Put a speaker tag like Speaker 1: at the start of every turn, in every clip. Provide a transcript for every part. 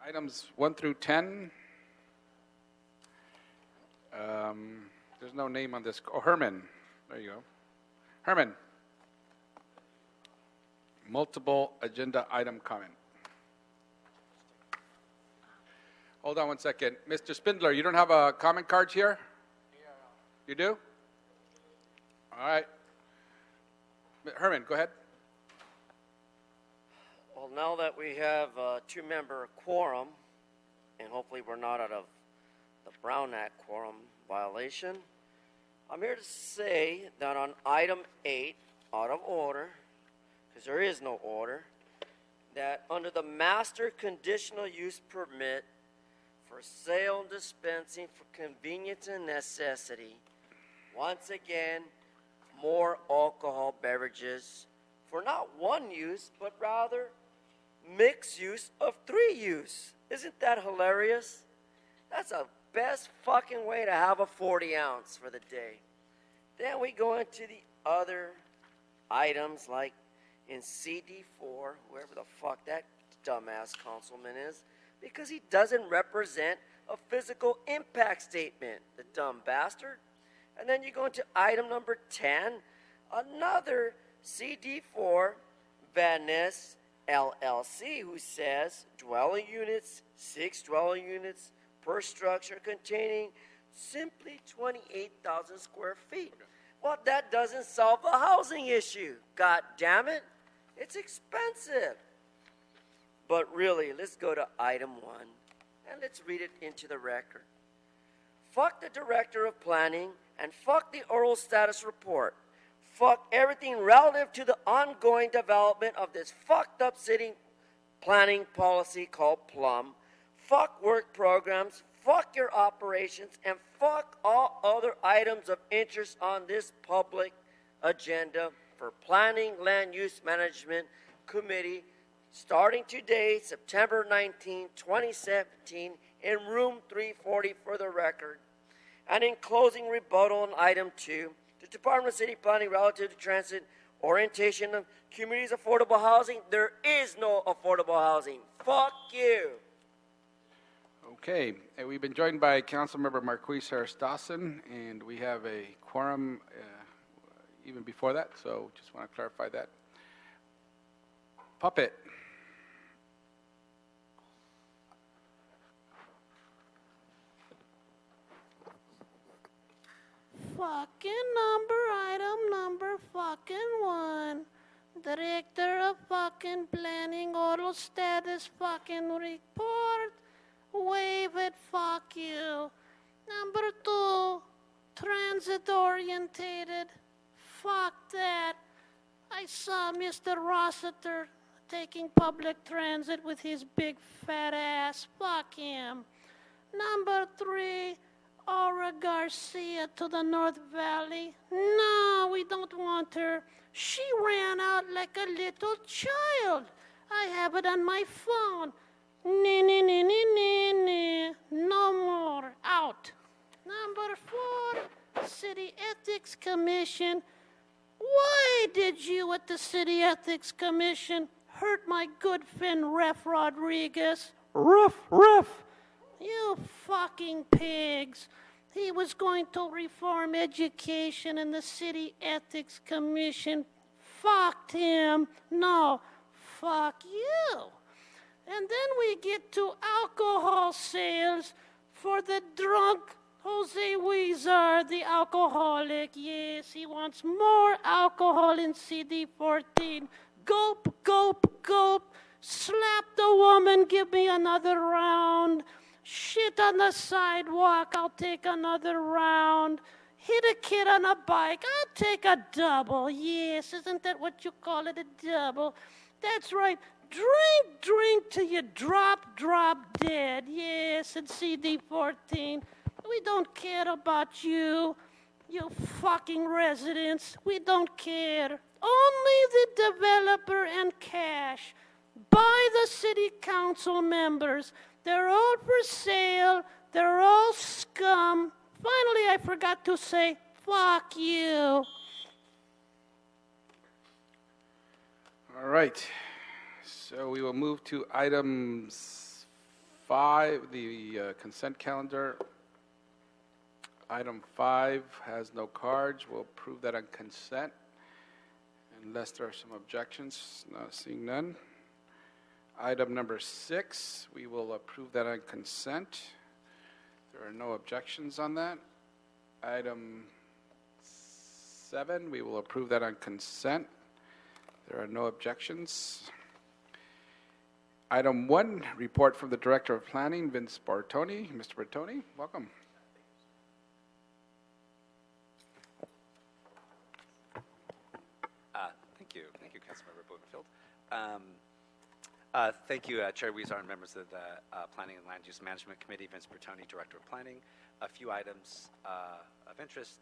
Speaker 1: Items 1 through 10. There's no name on this. Oh, Herman. There you go. Herman. Multiple agenda item comment. Hold on one second. Mr. Spindler, you don't have a comment card here? Yeah. You do? All right. Herman, go ahead.
Speaker 2: Well, now that we have a two-member quorum, and hopefully we're not out of the Brown Act quorum violation, I'm here to say that on item 8, out of order, because there is no order, that under the master conditional use permit for sale and dispensing for convenience and necessity, once again, more alcohol beverages for not one use, but rather mixed use of 3 use. Isn't that hilarious? That's the best fucking way to have a 40 ounce for the day. Then we go into the other items like in CD4, whoever the fuck that dumbass councilman is, because he doesn't represent a physical impact statement, the dumb bastard. And then you go into item number 10, another CD4 Van Ness LLC, who says dwelling units, 6 dwelling units per structure containing simply 28,000 square feet. Okay. Well, that doesn't solve the housing issue. God damn it. It's expensive. But really, let's go to item 1 and let's read it into the record. Fuck the director of planning and fuck the oral status report. Fuck everything relative to the ongoing development of this fucked up city planning policy called PLUM. Fuck work programs, fuck your operations, and fuck all other items of interest on this public agenda for Planning Land Use Management Committee starting today, September 19, 2017, in room 340 for the record. And in closing rebuttal on item 2, the Department of City Planning relative to transit orientation of communities' affordable housing, there is no affordable housing. Fuck you.
Speaker 1: Okay, we've been joined by Councilmember Marquis Harris Dawson, and we have a quorum even before that, so just want to clarify that. Puppet.
Speaker 3: Fucking item number fucking 1. Director of fucking planning oral status fucking report. Waive it, fuck you. Number 2, transit orientated. Fuck that. I saw Mr. Rossiter taking public transit with his big fat ass. Fuck him. Number 3, Aura Garcia to the North Valley. No, we don't want her. She ran out like a little child. I have it on my phone. No more. Out. Number 4, City Ethics Commission. Why did you at the City Ethics Commission hurt my good friend Ref Rodriguez? Ref. You fucking pigs. He was going to reform education and the City Ethics Commission fucked him. No, fuck you. And then we get to alcohol sales for the drunk Jose Huizar, the alcoholic. Yes, he wants more alcohol in CD14. Gulp, gulp, gulp. Slap the woman, give me another round. Shit on the sidewalk, I'll take another round. Hit a kid on a bike, I'll take a double. Yes, isn't that what you call it, a double? That's right. Drink till you drop dead. Yes, and CD14. We don't care about you fucking residents. We don't care. Only the developer and cash. Buy the city council members. They're all for sale. They're all scum. Finally, I forgot to say, fuck you.
Speaker 1: All right. So we will move to items 5, the consent calendar. Item 5 has no cards. We'll approve that on consent unless there are some objections. Not seeing none. Item number 6, we will approve that on consent. There are no objections on that. Item 7, we will approve that on consent. There are no objections. Item 1, report from the Director of Planning, Vince Bartoni. Mr. Bartoni, welcome.
Speaker 4: Thank you, Councilmember Bodenfield. Thank you, Chair Weezer and members of the Planning and Land Use Management Committee. Vince Bertoni, Director of Planning. A few items of interest.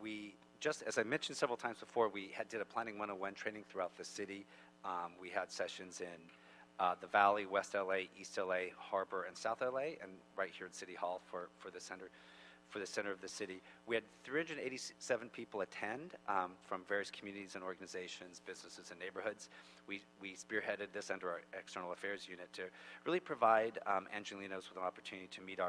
Speaker 4: We just, as I mentioned several times before, we did a Planning 101 training throughout the city. We had sessions in the Valley, West LA, East LA, Harbor, and South LA, and right here at City Hall for the center of the city. We had 387 people attend from various communities and organizations, businesses, and neighborhoods. We spearheaded this under our External Affairs Unit to really provide Angelinos with an opportunity to meet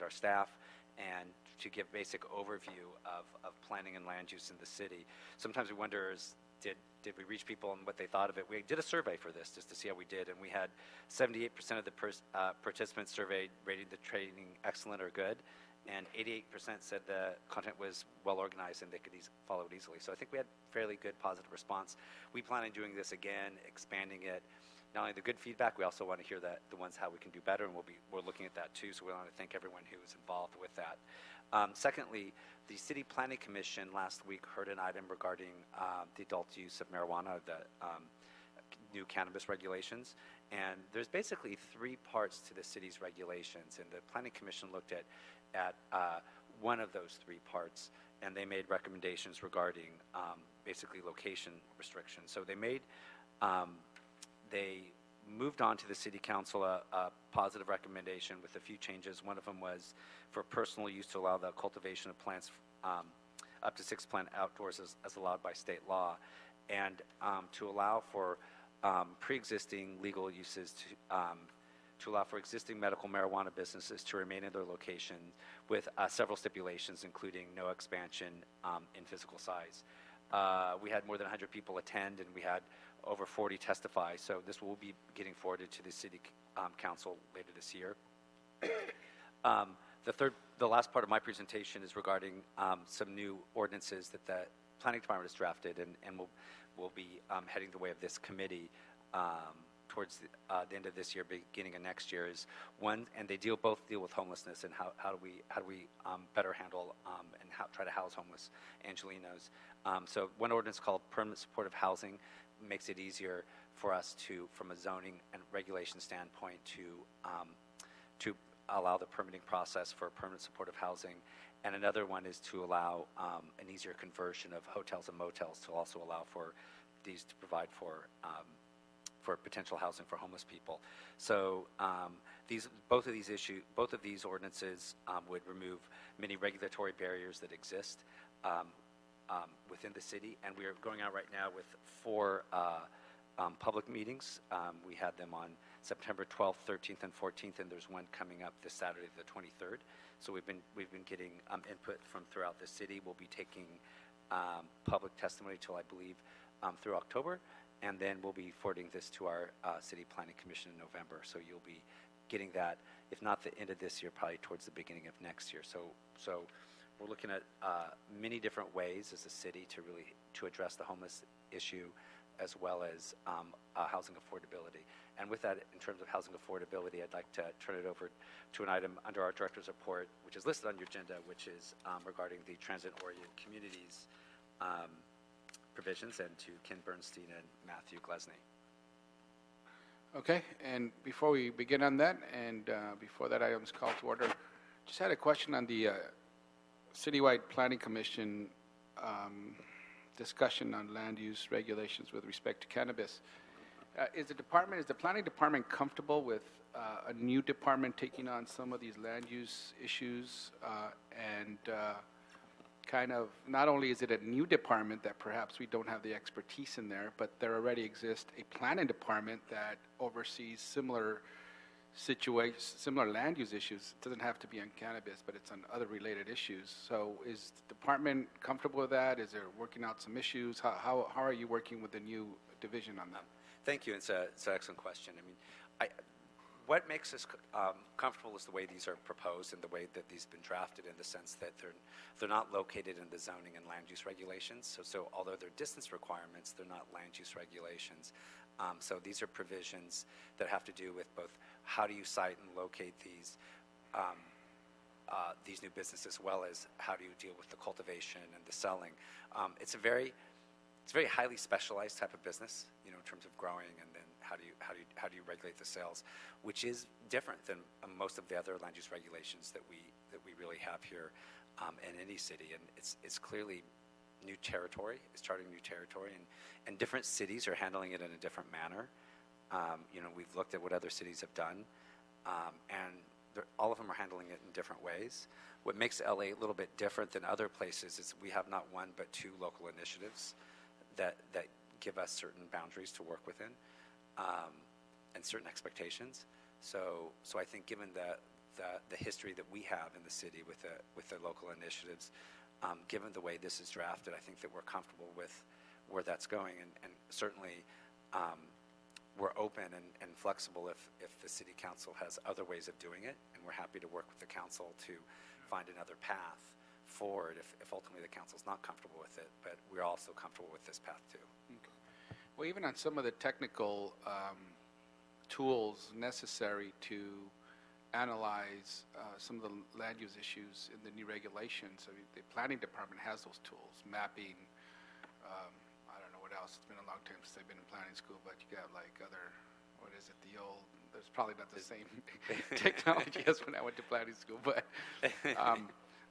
Speaker 4: our staff and to give basic overview of planning and land use in the city. Sometimes we wonder, did we reach people and what they thought of it? We did a survey for this just to see how we did, and we had 78% of the participants surveyed rated the training excellent or good, and 88% said the content was well organized and they could follow it easily. So I think we had fairly good positive response. We plan on doing this again, expanding it. Not only the good feedback, we also want to hear the ones how we can do better, and we're looking at that too. So we want to thank everyone who was involved with that. Secondly, the City Planning Commission last week heard an item regarding the adult use of marijuana, the new cannabis regulations. And there's basically 3 parts to the city's regulations, and the Planning Commission looked at one of those 3 parts, and they made recommendations regarding basically location restrictions. So they moved on to the City Council a positive recommendation with a few changes. One of them was for personal use to allow the cultivation of plants up to 6 plant outdoors as allowed by state law, and to allow for pre-existing legal uses to allow for existing medical marijuana businesses to remain in their location with several stipulations, including no expansion in physical size. We had more than 100 people attend, and we had over 40 testify, so this will be getting forwarded to the City Council later this year. The last part of my presentation is regarding some new ordinances that the Planning Department has drafted, and will be heading the way of this committee towards the end of this year, beginning of next year. Is one, and they both deal with homelessness and how do we better handle and try to house homeless Angelinos. So one ordinance called Permanent Supportive Housing makes it easier for us to, from a zoning and regulation standpoint, to allow the permitting process for permanent supportive housing. And another one is to allow an easier conversion of hotels and motels to also allow for these to provide for potential housing for homeless people. So both of these ordinances would remove many regulatory barriers that exist within the city. And we are going out right now with 4 public meetings. We had them on September 12th, 13th, and 14th, and there's one coming up this Saturday, the 23rd. So we've been getting input from throughout the city. We'll be taking public testimony till I believe through October, and then we'll be forwarding this to our City Planning Commission in November. So you'll be getting that, if not the end of this year, probably towards the beginning of next year. So we're looking at many different ways as a city to address the homeless issue, as well as housing affordability. And with that, in terms of housing affordability, I'd like to turn it over to an item under our director's report, which is listed on your agenda, which is regarding the transit-oriented communities provisions, and to Ken Bernstein and Matthew Glesney.
Speaker 1: Okay, and before we begin on that, and before that item's called to order, just had a question on the Citywide Planning Commission discussion on land use regulations with respect to cannabis. Is the planning department comfortable with a new department taking on some of these land use issues, and kind of, not only is it a new department that perhaps we don't have the expertise in there, but there already exists a planning department that oversees similar similar land use issues. It doesn't have to be on cannabis, but it's on other related issues. So is the department comfortable with that? Is there working out some issues? How are you working with the new division on that?
Speaker 4: Thank you. It's an excellent question. I mean, what makes us comfortable is the way these are proposed and the way that these have been drafted, in the sense that they're not located in the zoning and land use regulations. So although they're distance requirements, they're not land use regulations. So these are provisions that have to do with both how do you site and locate these new businesses, as well as how do you deal with the cultivation and the selling. It's a very highly specialized type of business, in terms of growing, and then how do you regulate the sales, which is different than most of the other land use regulations that we really have here in any city. And it's clearly new territory. It's charting new territory, and different cities are handling it in a different manner. We've looked at what other cities have done, and all of them are handling it in different ways. What makes LA a little bit different than other places is we have not one but two local initiatives that give us certain boundaries to work within, and certain expectations. So I think, given the history that we have in the city with the local initiatives, given the way this is drafted, I think that we're comfortable with where that's going, and certainly we're open and flexible if the city council has other ways of doing it, and we're happy to work with the council to find another path forward if ultimately the council's not comfortable with it, but we're also comfortable with this path too.
Speaker 1: Okay. Well, even on some of the technical tools necessary to analyze some of the land use issues in the new regulations, I mean, the planning department has those tools, mapping, I don't know what else. It's been a long time since I've been in planning school, but you got like there's probably not the same technology as when I went to planning school, but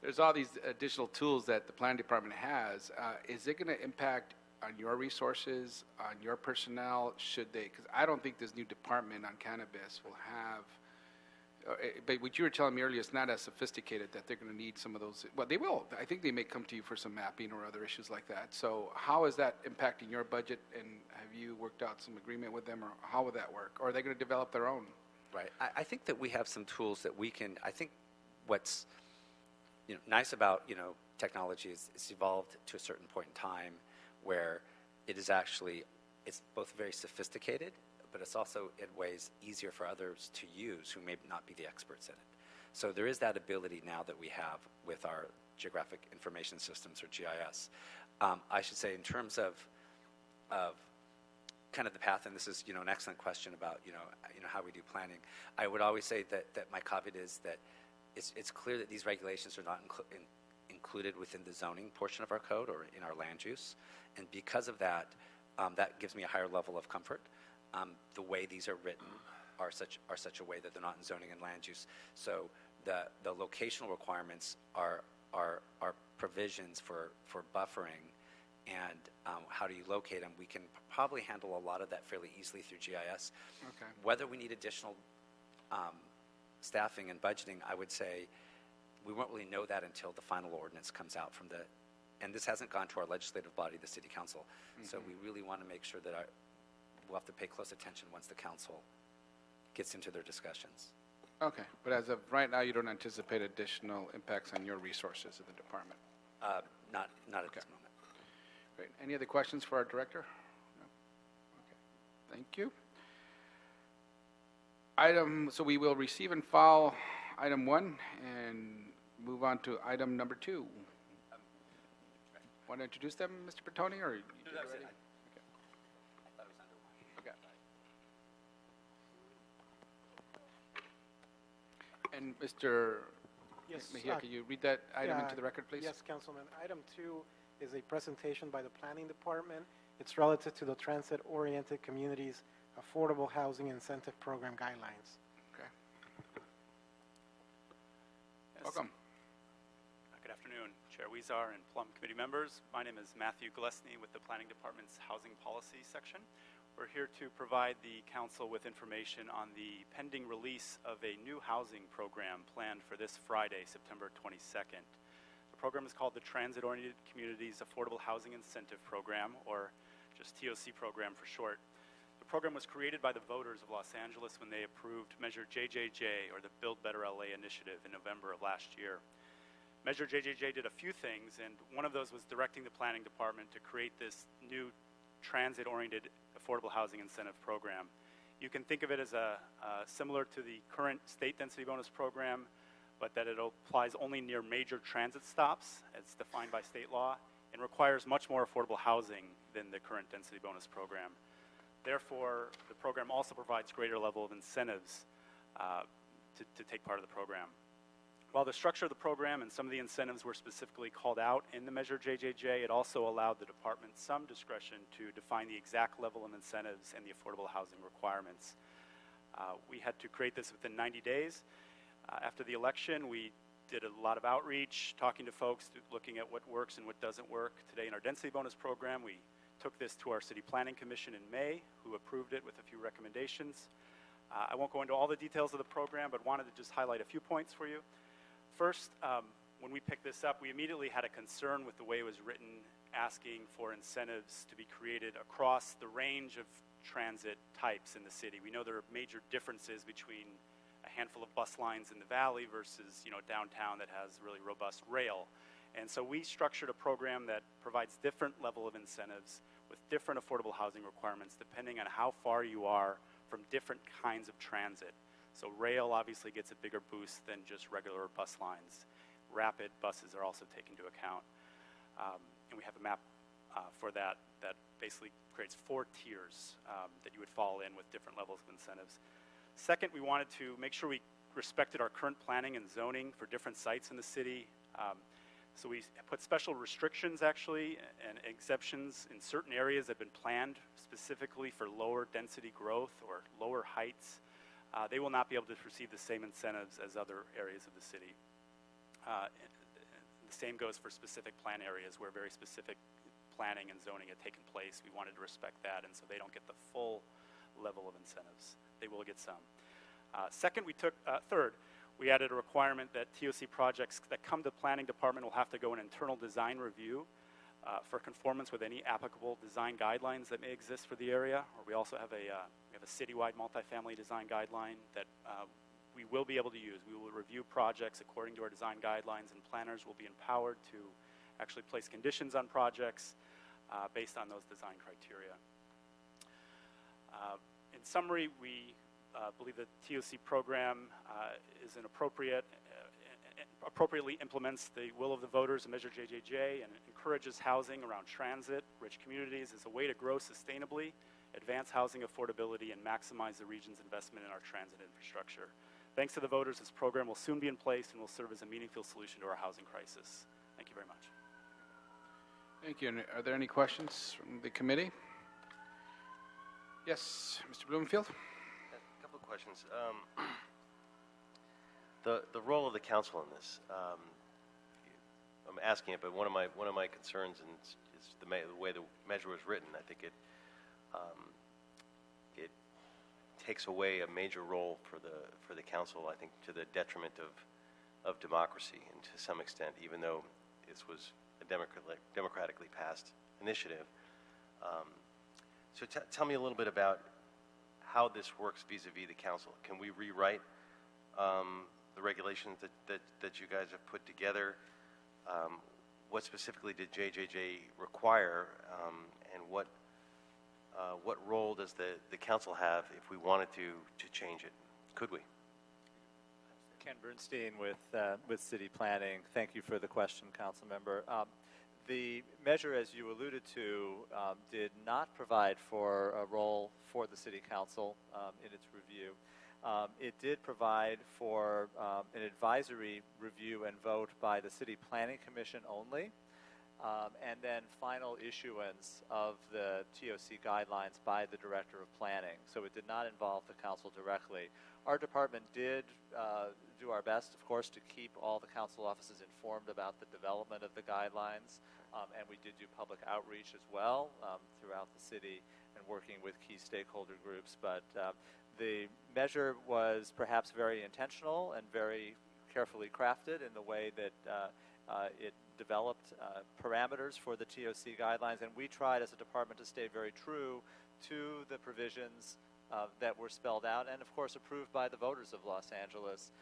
Speaker 1: there's all these additional tools that the planning department has. Is it going to impact on your resources, on your personnel, because I don't think this new department on cannabis will have, but what you were telling me earlier, it's not as sophisticated that they're going to need some of those. Well, they will. I think they may come to you for some mapping or other issues like that. So how is that impacting your budget, and have you worked out some agreement with them, or how would that work? Or are they going to develop their own?
Speaker 4: Right. I think that we have some tools that we can, I think what's nice about technology is it's evolved to a certain point in time where it's both very sophisticated, but it's also in ways easier for others to use who may not be the experts in it. So there is that ability now that we have with our geographic information systems, or GIS. I should say, in terms of kind of the path, and this is an excellent question about how we do planning. I would always say that my caveat is that it's clear that these regulations are not included within the zoning portion of our code or in our land use, and because of that, that gives me a higher level of comfort. The way these are written are such a way that they're not in zoning and land use. So the locational requirements are provisions for buffering and how do you locate them. We can probably handle a lot of that fairly easily through GIS.
Speaker 1: Okay.
Speaker 4: Whether we need additional staffing and budgeting, I would say we won't really know that until the final ordinance comes out and this hasn't gone to our legislative body, the city council. Mm-hmm. So we really want to make sure that we'll have to pay close attention once the council gets into their discussions.
Speaker 1: Okay, but as of right now, you don't anticipate additional impacts on your resources of the department?
Speaker 4: Not at this moment.
Speaker 1: Great. Any other questions for our director? No? Okay, thank you. So we will receive and file item 1 and move on to item number 2. Want to introduce them, Mr. Bertoni, or you did already? Okay. And Mr. Mejia, can you read that item into the record, please?
Speaker 5: Yes, Councilman. Item 2 is a presentation by the Planning Department. It's relative to the Transit-Oriented Communities Affordable Housing Incentive Program guidelines.
Speaker 1: Okay.
Speaker 6: Yes.
Speaker 1: Welcome.
Speaker 6: Good afternoon, Chair Weezar and Plum Committee members. My name is Matthew Glesney with the Planning Department's Housing Policy section. We're here to provide the Council with information on the pending release of a new housing program planned for this Friday, September 22nd. The program is called the Transit-Oriented Communities Affordable Housing Incentive Program, or just TOC program for short. The program was created by the voters of Los Angeles when they approved Measure JJJ, or the Build Better LA initiative, in November of last year. Measure JJJ did a few things, and one of those was directing the planning department to create this new transit-oriented affordable housing incentive program. You can think of it as similar to the current state density bonus program, but that it applies only near major transit stops, as defined by state law, and requires much more affordable housing than the current density bonus program. Therefore, the program also provides greater level of incentives to take part of the program. While the structure of the program and some of the incentives were specifically called out in the Measure JJJ, it also allowed the department some discretion to define the exact level of incentives and the affordable housing requirements. We had to create this within 90 days. After the election, we did a lot of outreach, talking to folks, looking at what works and what doesn't work. Today in our density bonus program, we took this to our City Planning Commission in May, who approved it with a few recommendations. I won't go into all the details of the program, but wanted to just highlight a few points for you. First, when we picked this up, we immediately had a concern with the way it was written, asking for incentives to be created across the range of transit types in the city. We know there are major differences between a handful of bus lines in the valley versus, downtown that has really robust rail. And so we structured a program that provides different level of incentives with different affordable housing requirements depending on how far you are from different kinds of transit. So rail obviously gets a bigger boost than just regular bus lines. Rapid buses are also taken into account. And we have a map for that basically creates 4 tiers that you would fall in with different levels of incentives. Second, we wanted to make sure we respected our current planning and zoning for different sites in the city. So we put special restrictions, actually, and exceptions in certain areas that have been planned specifically for lower density growth or lower heights. They will not be able to receive the same incentives as other areas of the city. The same goes for specific plan areas where very specific planning and zoning had taken place. We wanted to respect that, and so they don't get the full level of incentives. They will get some. Third, we added a requirement that TOC projects that come to the planning department will have to go an internal design review for conformance with any applicable design guidelines that may exist for the area. Or we also have a citywide multifamily design guideline that we will be able to use. We will review projects according to our design guidelines, and planners will be empowered to actually place conditions on projects based on those design criteria. In summary, we believe the TOC program is appropriately implements the will of the voters of Measure JJJ and encourages housing around transit-rich communities as a way to grow sustainably, advance housing affordability, and maximize the region's investment in our transit infrastructure. Thanks to the voters, this program will soon be in place and will serve as a meaningful solution to our housing crisis. Thank you very much.
Speaker 1: Thank you. And are there any questions from the committee? Yes, Mr. Blumenfield.
Speaker 7: A couple of questions. The role of the council in this. I'm asking it, but one of my concerns is the way the measure was written. I think it takes away a major role for the council. I think to the detriment of democracy, and to some extent, even though this was a democratically passed initiative. So tell me a little bit about how this works vis-a-vis the council. Can we rewrite the regulations that you guys have put together? What specifically did JJJ require, and what role does the council have if we wanted to change it? Could we?
Speaker 8: Ken Bernstein with City Planning. Thank you for the question, Council Member. The measure, as you alluded to, did not provide for a role for the City Council in its review. It did provide for an advisory review and vote by the City Planning Commission only, and then final issuance of the TOC guidelines by the Director of Planning. So it did not involve the Council directly. Our department did do our best, of course, to keep all the council offices informed about the development of the guidelines, and we did do public outreach as well throughout the city and working with key stakeholder groups. But the measure was perhaps very intentional and very carefully crafted in the way that it developed parameters for the TOC guidelines, and we tried as a department to stay very true to the provisions that were spelled out and, of course, approved by the voters of Los Angeles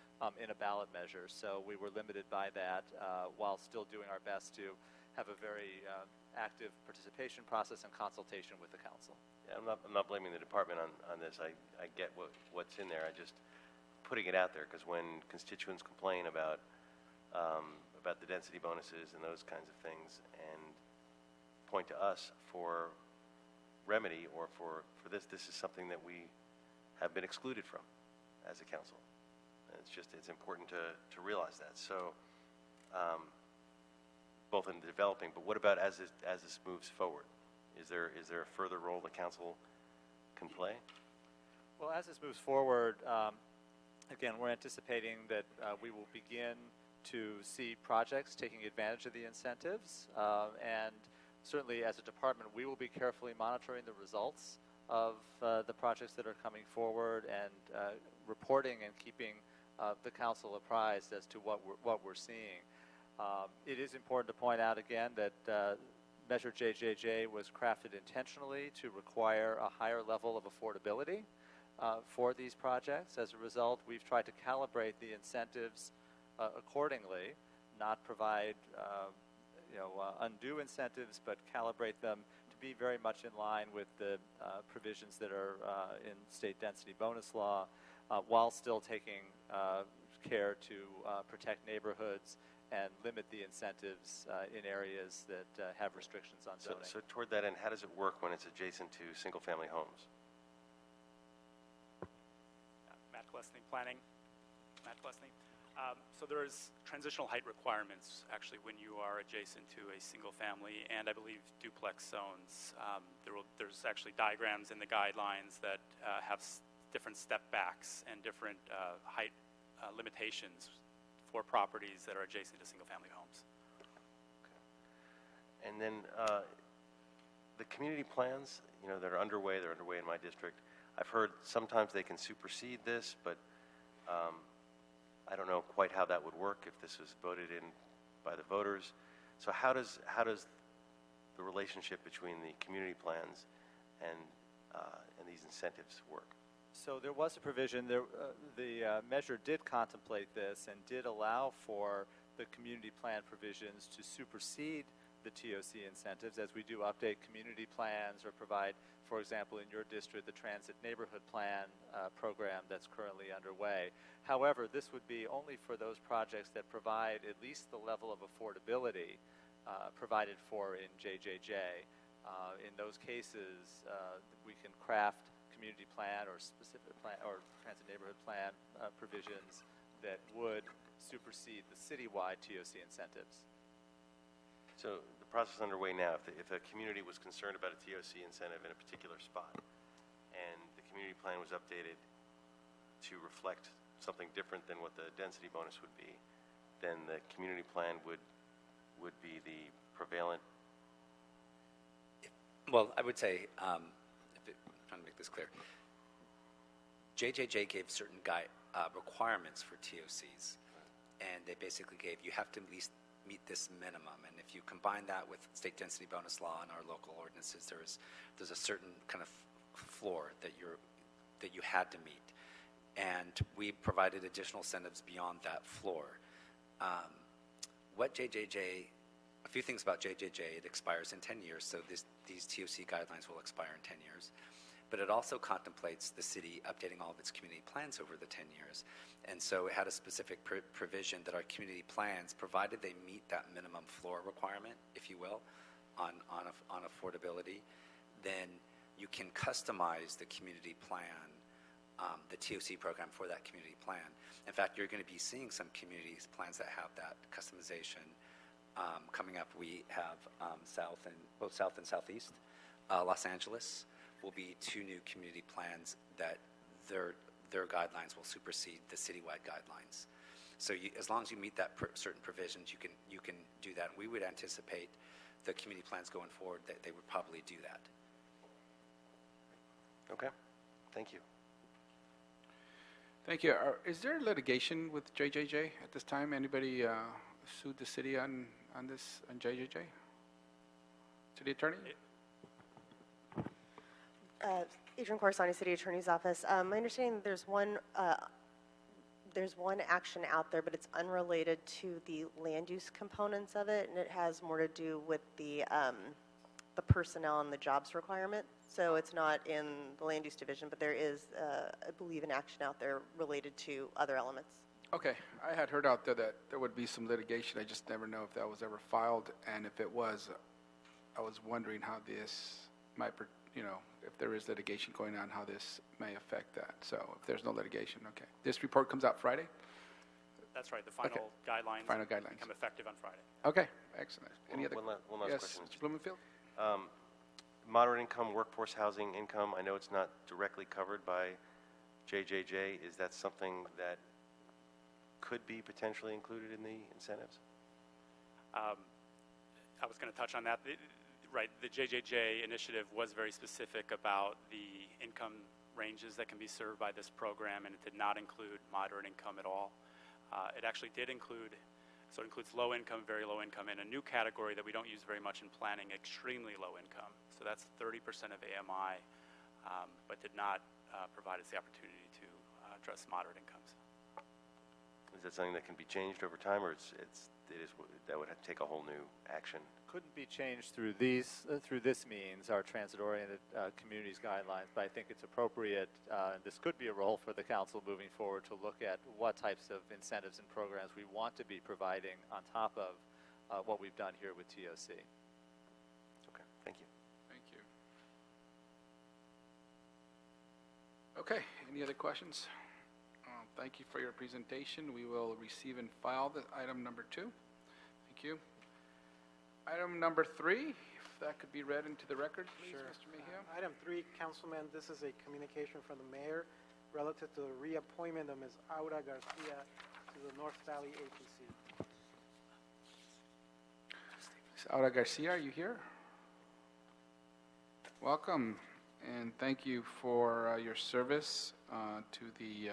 Speaker 8: in a ballot measure. So we were limited by that while still doing our best to have a very active participation process and consultation with the council.
Speaker 7: Yeah, I'm not blaming the department on this. I get what's in there. I just putting it out there because when constituents complain about the density bonuses and those kinds of things and point to us for remedy or for this is something that we have been excluded from as a council. And it's important to realize that. So both in the developing, but what about as this moves forward? Is there a further role the council can play?
Speaker 8: Well, as this moves forward, again, we're anticipating that we will begin to see projects taking advantage of the incentives, and certainly as a department, we will be carefully monitoring the results of the projects that are coming forward and reporting and keeping the council apprised as to what we're seeing. It is important to point out again that Measure JJJ was crafted intentionally to require a higher level of affordability for these projects. As a result, we've tried to calibrate the incentives accordingly, not provide undue incentives, but calibrate them to be very much in line with the provisions that are in state density bonus law, while still taking care to protect neighborhoods and limit the incentives in areas that have restrictions on zoning.
Speaker 7: So toward that end, how does it work when it's adjacent to single-family homes?
Speaker 6: Matt Glesney, Planning. Matt Glesney. So there's transitional height requirements actually when you are adjacent to a single family and I believe duplex zones. There's actually diagrams in the guidelines that have different step backs and different height limitations for properties that are adjacent to single family homes.
Speaker 7: Okay. And then the community plans, that are underway, they're underway in my district. I've heard sometimes they can supersede this, but I don't know quite how that would work if this was voted in by the voters. So how does the relationship between the community plans and these incentives work?
Speaker 8: So there was a provision, the measure did contemplate this and did allow for the community plan provisions to supersede the TOC incentives as we do update community plans or provide, for example, in your district, the Transit Neighborhood Plan program that's currently underway. However, this would be only for those projects that provide at least the level of affordability provided for in JJJ. In those cases, we can craft community plan or specific plan or Transit Neighborhood Plan provisions that would supersede the citywide TOC incentives.
Speaker 7: So the process is underway now. If a community was concerned about a TOC incentive in a particular spot and the community plan was updated to reflect something different than what the density bonus would be, then the community plan would be the prevalent.
Speaker 4: Well, I would say, I'm trying to make this clear, JJJ gave certain requirements for TOCs, and they basically gave, you have to at least meet this minimum, and if you combine that with state density bonus law and our local ordinances, there's a certain kind of floor that you had to meet, and we provided additional incentives beyond that floor. A few things about JJJ, it expires in 10 years, so these TOC guidelines will expire in 10 years. But it also contemplates the city updating all of its community plans over the 10 years. And so it had a specific provision that our community plans, provided they meet that minimum floor requirement, if you will, on affordability, then you can customize the community plan, the TOC program for that community plan. In fact, you're going to be seeing some community plans that have that customization coming up. We have both South and Southeast. Los Angeles will be two new community plans that their guidelines will supersede the citywide guidelines. So as long as you meet that certain provisions, you can do that. And we would anticipate the community plans going forward that they would probably do that.
Speaker 7: Okay, thank you.
Speaker 1: Thank you. Is there litigation with JJJ at this time? Anybody sued the city on JJJ? City attorney?
Speaker 9: Adrian Corsani, City Attorney's Office. My understanding there's one action out there, but it's unrelated to the land use components of it, and it has more to do with the personnel and the jobs requirement. So it's not in the land use division, but there is, I believe, an action out there related to other elements.
Speaker 1: Okay, I had heard out there that there would be some litigation. I just never know if that was ever filed, and if it was, I was wondering how this might, if there is litigation going on, how this may affect that. So if there's no litigation, okay. This report comes out Friday?
Speaker 6: That's right. The final guidelines become effective on Friday.
Speaker 1: Okay, excellent. Any other?
Speaker 7: One last
Speaker 1: Yes,
Speaker 7: question.
Speaker 1: Mr. Blumenfield?
Speaker 7: Moderate income, workforce housing income, I know it's not directly covered by JJJ. Is that something that could be potentially included in the incentives?
Speaker 6: I was going to touch on that. Right, the JJJ initiative was very specific about the income ranges that can be served by this program, and it did not include moderate income at all. It actually did include, so it includes low income, very low income, and a new category that we don't use very much in planning, extremely low income. So that's 30% of AMI, but did not provide us the opportunity to address moderate incomes.
Speaker 7: Is that something that can be changed over time, or that would have to take a whole new action?
Speaker 8: Couldn't be changed through this means, our transit-oriented communities guidelines, but I think it's appropriate, and this could be a role for the council moving forward to look at what types of incentives and programs we want to be providing on top of what we've done here with TOC.
Speaker 7: Okay, thank you.
Speaker 1: Thank you. Okay, any other questions? Thank you for your presentation. We will receive and file the item number 2. Thank you. Item number 3, if that could be read into the record, please,
Speaker 5: Sure.
Speaker 1: Mr. Mejia.
Speaker 5: Item 3, Councilman, this is a communication from the mayor relative to the reappointment of Ms. Aura Garcia to the North Valley APC.
Speaker 1: Ms. Aura Garcia, are you here? Welcome, and thank you for your service to the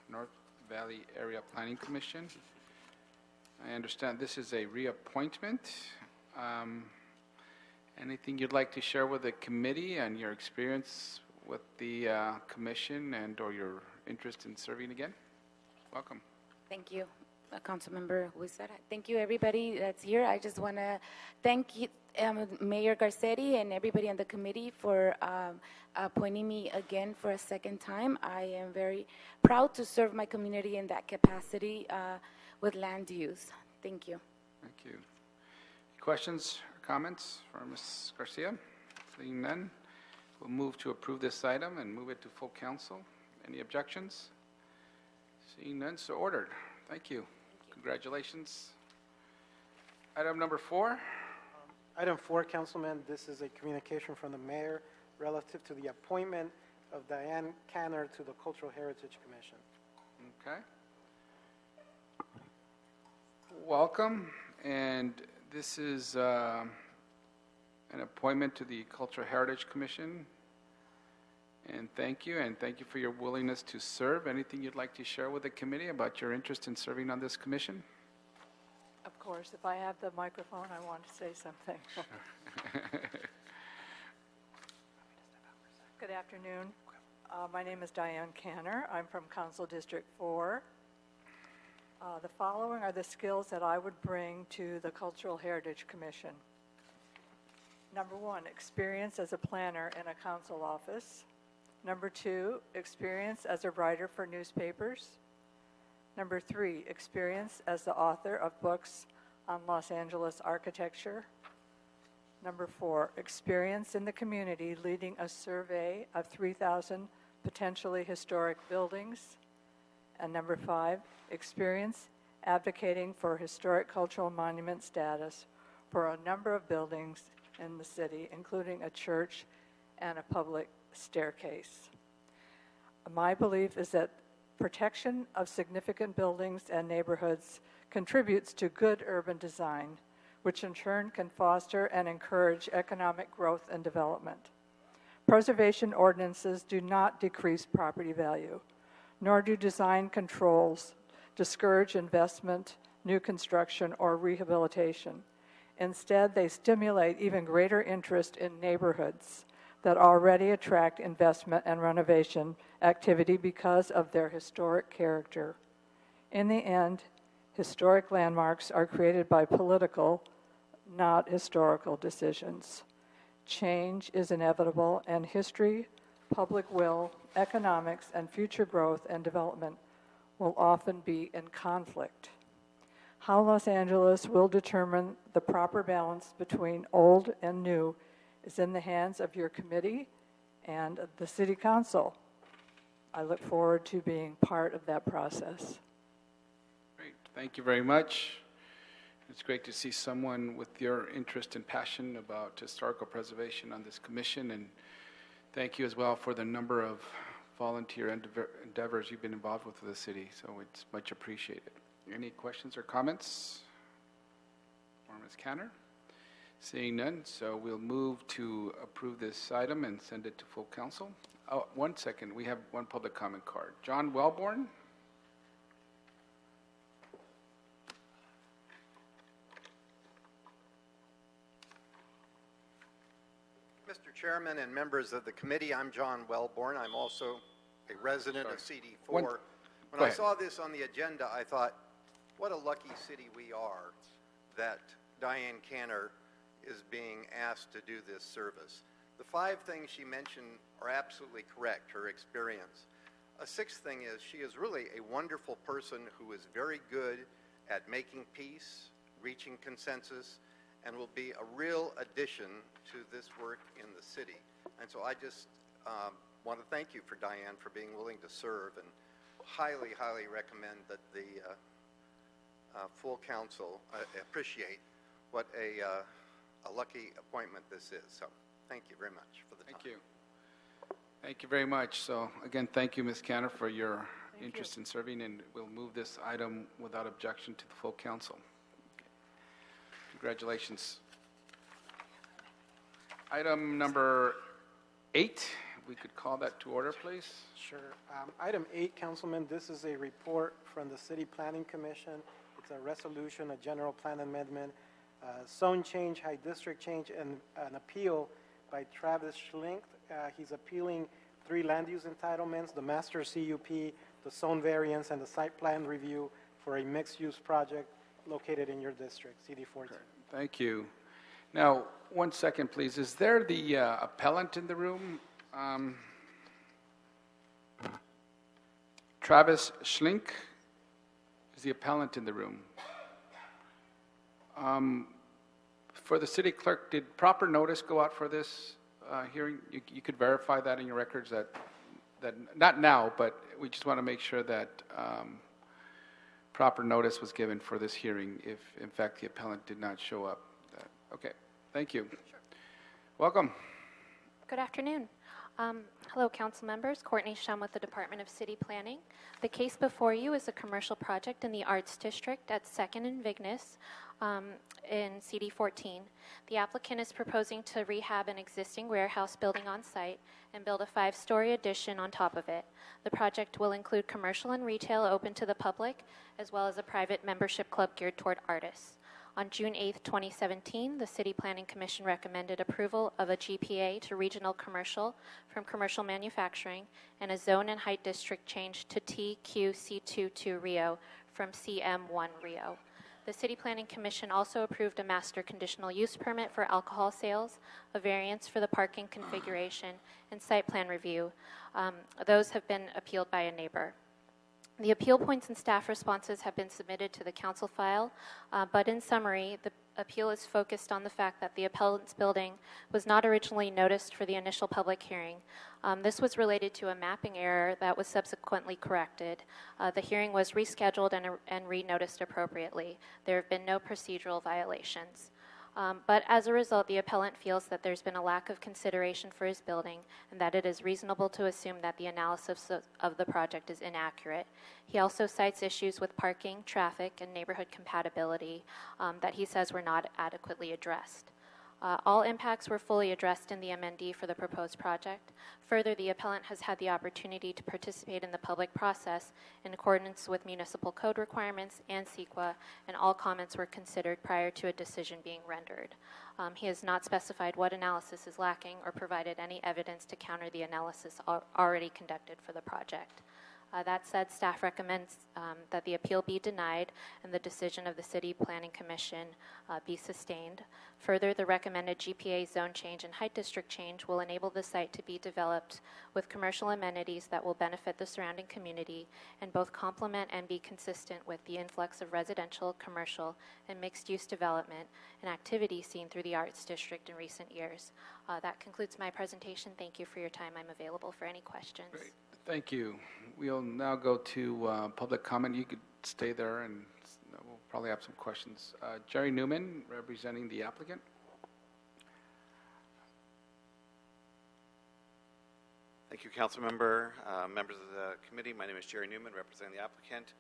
Speaker 1: North Valley Area Planning Commission. I understand this is a reappointment. Anything you'd like to share with the committee and your experience with the commission and or your interest in serving again? Welcome.
Speaker 10: Thank you, Councilmember Huizar. Thank you, everybody that's here. I just want to thank you, Mayor Garcetti and everybody on the committee for appointing me again for a second time. I am very proud to serve my community in that capacity with land use. Thank you.
Speaker 1: Thank you. Questions or comments for Ms. Garcia? Seeing none, we'll move to approve this item and move it to full council. Any objections? Seeing none, so ordered. Thank you. Congratulations. Item number 4.
Speaker 5: Item 4, Councilman, this is a communication from the mayor relative to the appointment of Diane Canner to the Cultural Heritage Commission.
Speaker 1: Okay. Welcome, and this is an appointment to the Cultural Heritage Commission. And thank you for your willingness to serve. Anything you'd like to share with the committee about your interest in serving on this commission?
Speaker 11: Of course, if I have the microphone, I want to say something. Good afternoon. My name is Diane Canner. I'm from Council District 4. The following are the skills that I would bring to the Cultural Heritage Commission. Number 1, experience as a planner in a council office. Number 2, experience as a writer for newspapers. Number 3, experience as the author of books on Los Angeles architecture. Number 4, experience in the community leading a survey of 3,000 potentially historic buildings. And number 5, experience advocating for historic cultural monument status for a number of buildings in the city, including a church and a public staircase. My belief is that protection of significant buildings and neighborhoods contributes to good urban design, which in turn can foster and encourage economic growth and development. Preservation ordinances do not decrease property value, nor do design controls discourage investment, new construction, or rehabilitation. Instead, they stimulate even greater interest in neighborhoods that already attract investment and renovation activity because of their historic character. In the end, historic landmarks are created by political, not historical decisions. Change is inevitable, and history, public will, economics, and future growth and development will often be in conflict. How Los Angeles will determine the proper balance between old and new is in the hands of your committee and the City Council. I look forward to being part of that process.
Speaker 1: Great, thank you very much. It's great to see someone with your interest and passion about historical preservation on this commission, and thank you as well for the number of volunteer endeavors you've been involved with the city, so it's much appreciated. Any questions or comments for Ms. Canner? Seeing none, so we'll move to approve this item and send it to full council. Oh, 1 second, we have one public comment card. John Wellborn?
Speaker 12: Mr. Chairman and members of the committee, I'm John Wellborn. I'm also a resident of CD4. When I saw this on the agenda, I thought, what a lucky city we are that Diane Canner is being asked to do this service. The 5 things she mentioned are absolutely correct, her experience. A 6th thing is she is really a wonderful person who is very good at making peace, reaching consensus, and will be a real addition to this work in the city. And so I just want to thank you for Diane for being willing to serve, and highly, highly recommend that the full council appreciate what a lucky appointment this is. So thank you very much for the time.
Speaker 1: Thank you. Thank you very much. So again, thank you, Ms. Canner, for your interest in serving, and we'll move this item without objection to the full council. Congratulations. Item number 8, we could call that to order, please.
Speaker 5: Sure. Item 8, Councilman, this is a report from the City Planning Commission. It's a resolution, a general plan amendment, zone change, high district change, and an appeal by Travis Schlink. He's appealing 3 land use entitlements, the master CUP, the zone variance, and the site plan review for a mixed-use project located in your district, CD14.
Speaker 1: Thank you. Now, 1 second, please. Is there the appellant in the room? Travis Schlink is the appellant in the room. For the city clerk, did proper notice go out for this hearing? You could verify that in your records that not now, but we just want to make sure that proper notice was given for this hearing if, in fact, the appellant did not show up. Okay, thank you. Sure. Welcome.
Speaker 13: Good afternoon. Hello, council members. Courtney Shum with the Department of City Planning. The case before you is a commercial project in the Arts District at 2nd and Vignes in CD14. The applicant is proposing to rehab an existing warehouse building on site and build a 5-story addition on top of it. The project will include commercial and retail open to the public, as well as a private membership club geared toward artists. On June 8, 2017, the City Planning Commission recommended approval of a GPA to regional commercial from commercial manufacturing and a zone and height district change to TQC22 Rio from CM1 Rio. The City Planning Commission also approved a master conditional use permit for alcohol sales, a variance for the parking configuration, and site plan review. Those have been appealed by a neighbor. The appeal points and staff responses have been submitted to the council file, but in summary, the appeal is focused on the fact that the appellant's building was not originally noticed for the initial public hearing. This was related to a mapping error that was subsequently corrected. The hearing was rescheduled and re-noticed appropriately. There have been no procedural violations. But as a result, the appellant feels that there's been a lack of consideration for his building and that it is reasonable to assume that the analysis of the project is inaccurate. He also cites issues with parking, traffic, and neighborhood compatibility that he says were not adequately addressed. All impacts were fully addressed in the MND for the proposed project. Further, the appellant has had the opportunity to participate in the public process in accordance with municipal code requirements and CEQA, and all comments were considered prior to a decision being rendered. He has not specified what analysis is lacking or provided any evidence to counter the analysis already conducted for the project. That said, staff recommends that the appeal be denied and the decision of the City Planning Commission be sustained. Further, the recommended GPA zone change and height district change will enable the site to be developed with commercial amenities that will benefit the surrounding community and both complement and be consistent with the influx of residential, commercial, and mixed-use development and activity seen through the Arts District in recent years. That concludes my presentation. Thank you for your time. I'm available for any questions.
Speaker 1: Great. Thank you. We'll now go to public comment. You could stay there, and we'll probably have some questions. Jerry Newman, representing the applicant.
Speaker 14: Thank you, council member, members of the committee. My name is Jerry Newman, representing the applicant.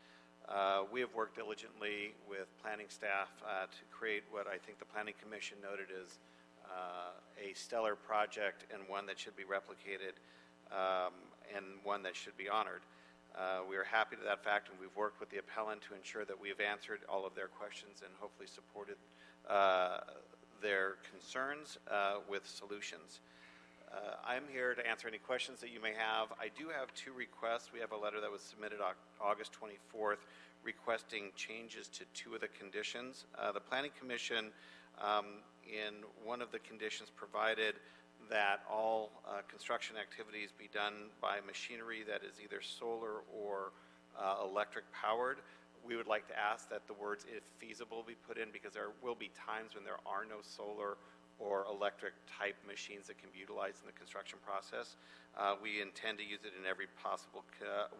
Speaker 14: We have worked diligently with planning staff to create what I think the Planning Commission noted as a stellar project and one that should be replicated and one that should be honored. We are happy to that fact, and we've worked with the appellant to ensure that we have answered all of their questions and hopefully supported their concerns with solutions. I'm here to answer any questions that you may have. I do have two requests. We have a letter that was submitted August 24th requesting changes to two of the conditions. The Planning Commission, in one of the conditions, provided that all construction activities be done by machinery that is either solar or electric powered. We would like to ask that the words "if feasible" be put in, because there will be times when there are no solar or electric type machines that can be utilized in the construction process. We intend to use it in every possible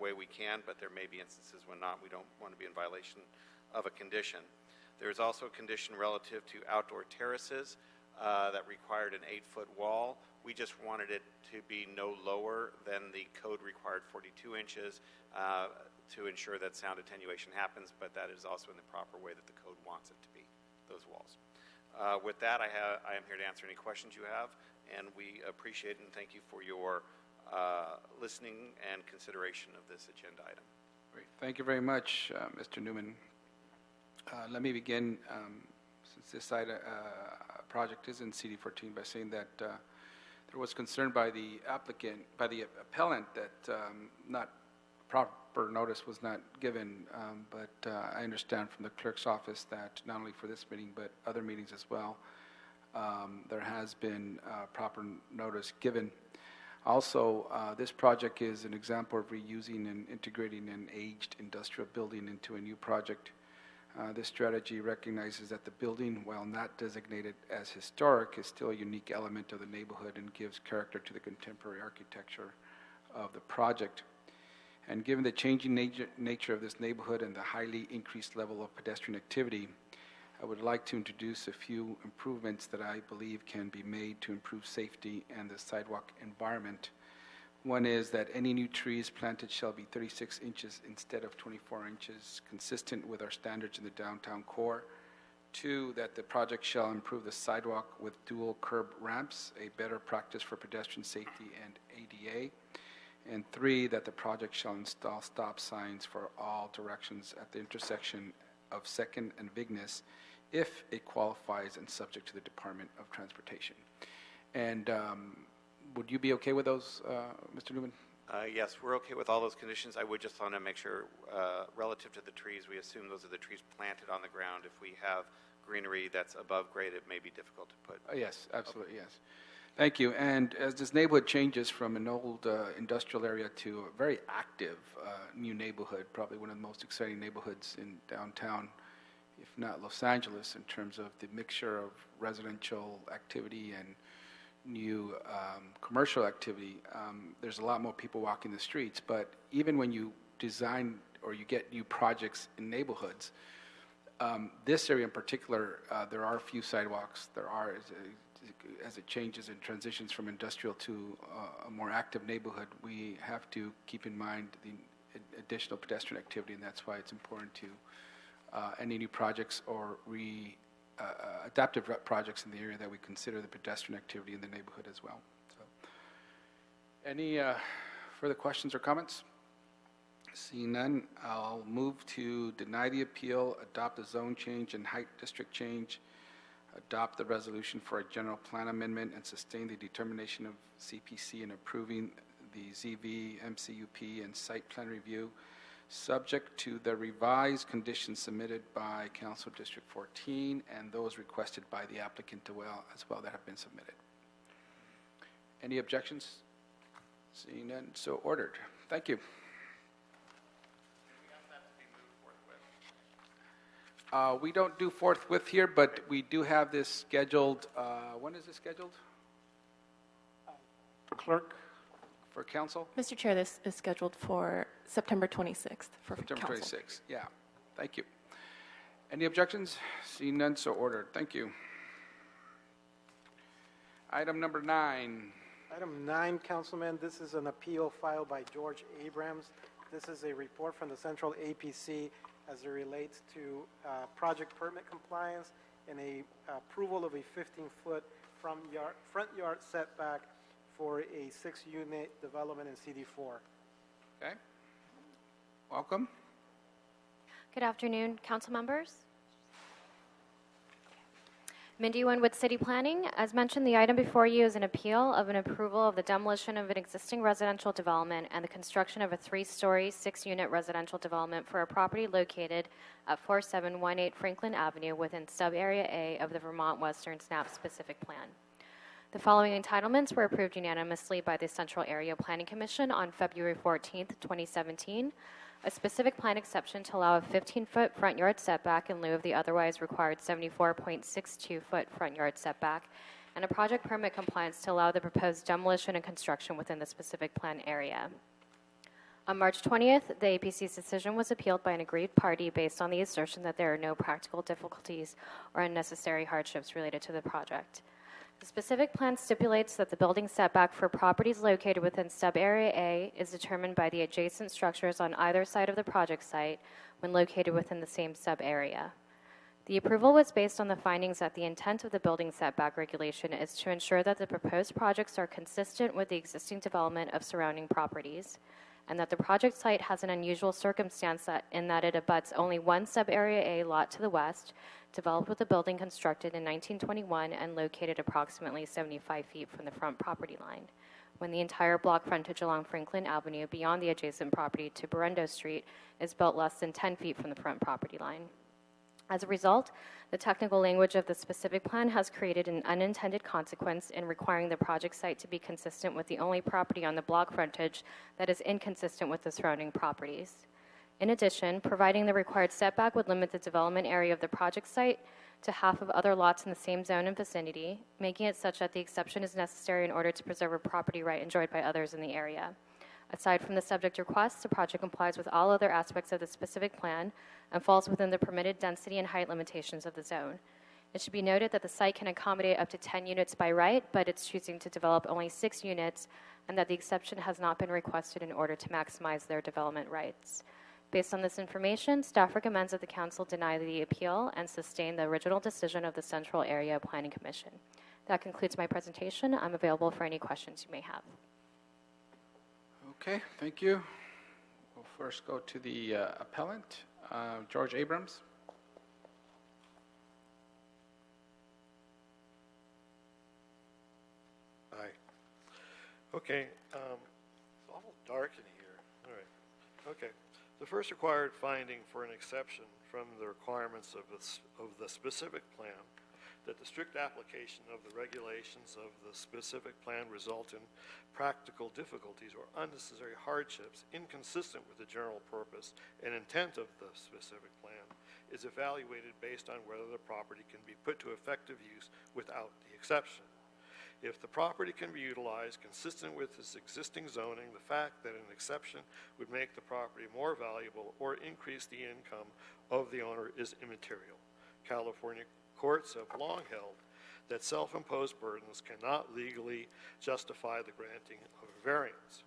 Speaker 14: way we can, but there may be instances when not. We don't want to be in violation of a condition. There is also a condition relative to outdoor terraces that required an 8-foot wall. We just wanted it to be no lower than the code required 42 inches to ensure that sound attenuation happens, but that is also in the proper way that the code wants it to be, those walls. With that, I am here to answer any questions you have, and we appreciate and thank you for your listening and consideration of this agenda item.
Speaker 1: Great. Thank you very much, Mr. Newman. Let me begin, since this project is in CD14, by saying that there was concern by the appellant that not proper notice was not given, but I understand from the clerk's office that not only for this meeting but other meetings as well, there has been proper notice given. Also, this project is an example of reusing and integrating an aged industrial building into a new project. This strategy recognizes that the building, while not designated as historic, is still a unique element of the neighborhood and gives character to the contemporary architecture of the project. And given the changing nature of this neighborhood and the highly increased level of pedestrian activity, I would like to introduce a few improvements that I believe can be made to improve safety and the sidewalk environment. One is that any new trees planted shall be 36 inches instead of 24 inches, consistent with our standards in the downtown core. Two, that the project shall improve the sidewalk with dual curb ramps, a better practice for pedestrian safety and ADA. And three, that the project shall install stop signs for all directions at the intersection of 2nd and Vignes if it qualifies and subject to the Department of Transportation. And would you be okay with those, Mr. Newman?
Speaker 14: Yes, we're okay with all those conditions. I would just want to make sure, relative to the trees, we assume those are the trees planted on the ground. If we have greenery that's above grade, it may be difficult to put.
Speaker 1: Yes, absolutely, yes. Thank you. And as this neighborhood changes from an old industrial area to a very active new neighborhood, probably one of the most exciting neighborhoods in downtown, if not Los Angeles, in terms of the mixture of residential activity and new commercial activity, there's a lot more people walking the streets. But even when you design or you get new projects in neighborhoods, this area in particular, there are few sidewalks. There are, as it changes and transitions from industrial to a more active neighborhood, we have to keep in mind the additional pedestrian activity, and that's why it's important to any new projects or adaptive projects in the area that we consider the pedestrian activity in the neighborhood as well. So, any further questions or comments? Seeing none, I'll move to deny the appeal, adopt the zone change and height district change, adopt the resolution for a general plan amendment, and sustain the determination of CPC in approving the ZV, MCUP, and site plan review, subject to the revised conditions submitted by Council District 14 and those requested by the applicant as well that have been submitted. Any objections? Seeing none, so ordered. Thank you. We don't do forthwith here, but we do have this scheduled. When is this scheduled?
Speaker 5: Clerk?
Speaker 1: For council?
Speaker 15: Mr. Chair, this is scheduled for September 26th for
Speaker 1: September
Speaker 15: council.
Speaker 1: 26th, yeah. Thank you. Any objections? Seeing none, so ordered. Thank you. Item number 9.
Speaker 5: Item 9, Councilman, this is an appeal filed by George Abrams. This is a report from the Central APC as it relates to project permit compliance and a approval of a 15-foot front yard setback for a 6-unit development in CD4.
Speaker 1: Okay. Welcome.
Speaker 13: Good afternoon, council members. Mindy Winwood, City Planning. As mentioned, the item before you is an appeal of an approval of the demolition of an existing residential development and the construction of a 3-story, 6-unit residential development for a property located at 4718 Franklin Avenue within Sub-Area A of the Vermont Western SNAP Specific Plan. The following entitlements were approved unanimously by the Central Area Planning Commission on February 14th, 2017. A specific plan exception to allow a 15-foot front yard setback in lieu of the otherwise required 74.62-foot front yard setback, and a project permit compliance to allow the proposed demolition and construction within the specific plan area. On March 20th, the APC's decision was appealed by an aggrieved party based on the assertion that there are no practical difficulties or unnecessary hardships related to the project. The specific plan stipulates that the building setback for properties located within Sub-Area A is determined by the adjacent structures on either side of the project site when located within the same sub-area. The approval was based on the findings that the intent of the building setback regulation is to ensure that the proposed projects are consistent with the existing development of surrounding properties, and that the project site has an unusual circumstance in that it abuts only one Sub-Area A lot to the west, developed with a building constructed in 1921 and located approximately 75 feet from the front property line, when the entire block frontage along Franklin Avenue beyond the adjacent property to Berendo Street is built less than 10 feet from the front property line. As a result, the technical language of the specific plan has created an unintended consequence in requiring the project site to be consistent with the only property on the block frontage that is inconsistent with the surrounding properties. In addition, providing the required setback would limit the development area of the project site to half of other lots in the same zone and vicinity, making it such that the exception is necessary in order to preserve a property right enjoyed by others in the area. Aside from the subject requests, the project complies with all other aspects of the specific plan and falls within the permitted density and height limitations of the zone. It should be noted that the site can accommodate up to 10 units by right, but it's choosing to develop only 6 units, and that the exception has not been requested in order to maximize their development rights. Based on this information, staff recommends that the council deny the appeal and sustain the original decision of the Central Area Planning Commission. That concludes my presentation. I'm available for any questions you may have.
Speaker 1: Okay, thank you. We'll first go to the appellant, George Abrams.
Speaker 16: Hi. Okay, it's awful dark in here. All right. Okay. The first required finding for an exception from the requirements of the specific plan, that the strict application of the regulations of the specific plan result in practical difficulties or unnecessary hardships inconsistent with the general purpose and intent of the specific plan, is evaluated based on whether the property can be put to effective use without the exception. If the property can be utilized consistent with its existing zoning, the fact that an exception would make the property more valuable or increase the income of the owner is immaterial. California courts have long held that self-imposed burdens cannot legally justify the granting of a variance.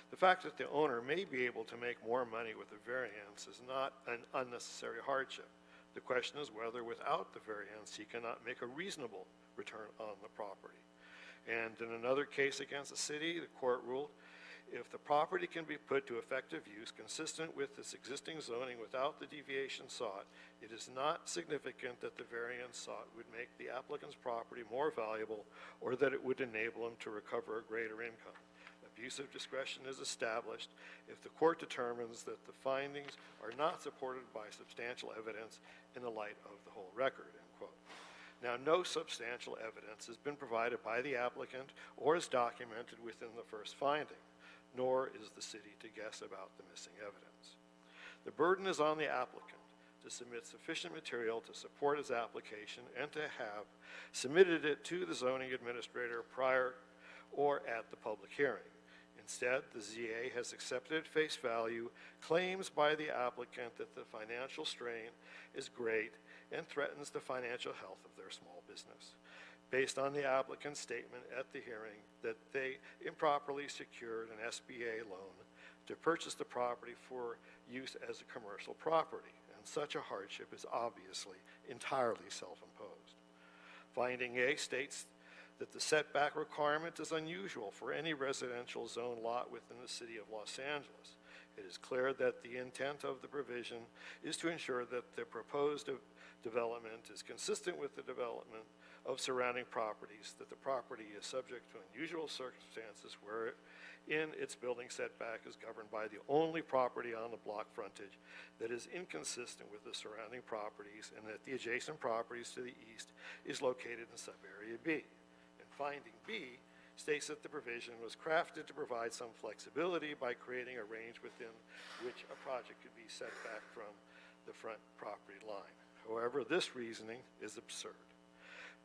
Speaker 16: The fact that the owner may be able to make more money with a variance is not an unnecessary hardship. The question is whether without the variance he cannot make a reasonable return on the property. And in another case against the city, the court ruled if the property can be put to effective use consistent with its existing zoning without the deviation sought, it is not significant that the variance sought would make the applicant's property more valuable or that it would enable him to recover a greater income. Abuse of discretion is established if the court determines that the findings are not supported by substantial evidence in the light of the whole record, end quote. Now, no substantial evidence has been provided by the applicant or is documented within the first finding, nor is the city to guess about the missing evidence. The burden is on the applicant to submit sufficient material to support his application and to have submitted it to the zoning administrator prior or at the public hearing. Instead, the ZA has accepted at face value claims by the applicant that the financial strain is great and threatens the financial health of their small business, based on the applicant's statement at the hearing that they improperly secured an SBA loan to purchase the property for use as a commercial property, and such a hardship is obviously entirely self-imposed. Finding A states that the setback requirement is unusual for any residential zone lot within the city of Los Angeles. It is clear that the intent of the provision is to ensure that the proposed development is consistent with the development of surrounding properties, that the property is subject to unusual circumstances wherein its building setback is governed by the only property on the block frontage that is inconsistent with the surrounding properties, and that the adjacent properties to the east is located in subarea B. And finding B states that the provision was crafted to provide some flexibility by creating a range within which a project could be set back from the front property line. However, this reasoning is absurd.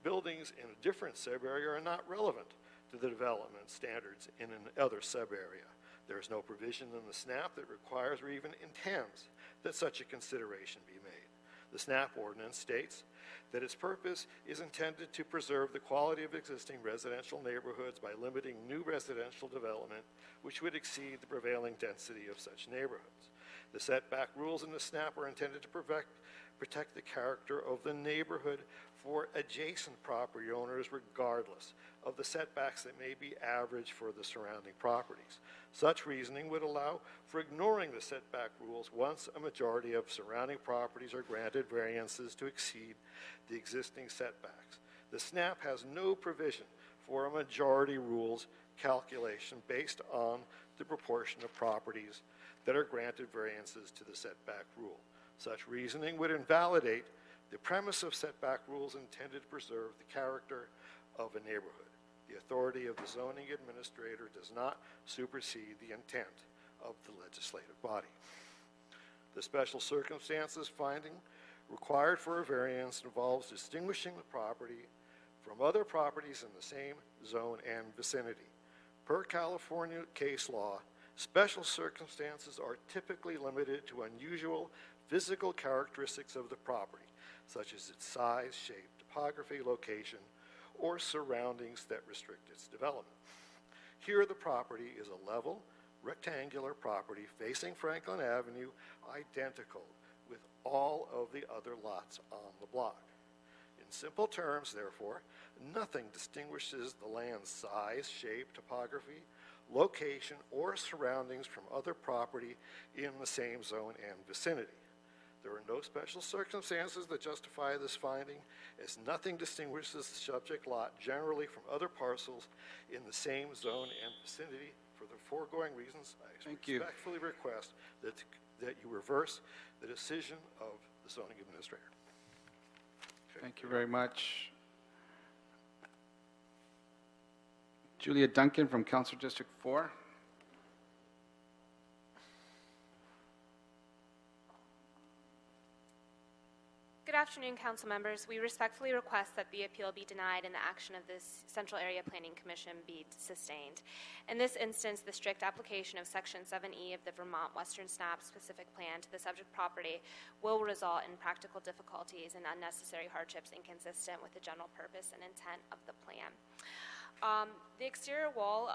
Speaker 16: Buildings in a different subarea are not relevant to the development standards in another subarea. There is no provision in the SNAP that requires or even intends that such a consideration be made. The SNAP ordinance states that its purpose is intended to preserve the quality of existing residential neighborhoods by limiting new residential development which would exceed the prevailing density of such neighborhoods. The setback rules in the SNAP are intended to protect the character of the neighborhood for adjacent property owners regardless of the setbacks that may be average for the surrounding properties. Such reasoning would allow for ignoring the setback rules once a majority of surrounding properties are granted variances to exceed the existing setbacks. The SNAP has no provision for a majority rules calculation based on the proportion of properties that are granted variances to the setback rule. Such reasoning would invalidate the premise of setback rules intended to preserve the character of a neighborhood. The authority of the zoning administrator does not supersede the intent of the legislative body. The special circumstances finding required for a variance involves distinguishing the property from other properties in the same zone and vicinity. Per California case law, special circumstances are typically limited to unusual physical characteristics of the property, such as its size, shape, topography, location, or surroundings that restrict its development. Here, the property is a level, rectangular property facing Franklin Avenue, identical with all of the other lots on the block. In simple terms, therefore, nothing distinguishes the land's size, shape, topography, location, or surroundings from other property in the same zone and vicinity. There are no special circumstances that justify this finding, as nothing distinguishes the subject lot generally from other parcels in the same zone and vicinity. For the foregoing reasons, I respectfully request that you reverse the decision of the zoning administrator.
Speaker 1: Thank you very much. Julia Duncan from Council District 4.
Speaker 17: Good afternoon, council members. We respectfully request that the appeal be denied and the action of this Central Area Planning Commission be sustained. In this instance, the strict application of Section 7E of the Vermont Western SNAP specific plan to the subject property will result in practical difficulties and unnecessary hardships inconsistent with the general purpose and intent of the plan. The exterior wall,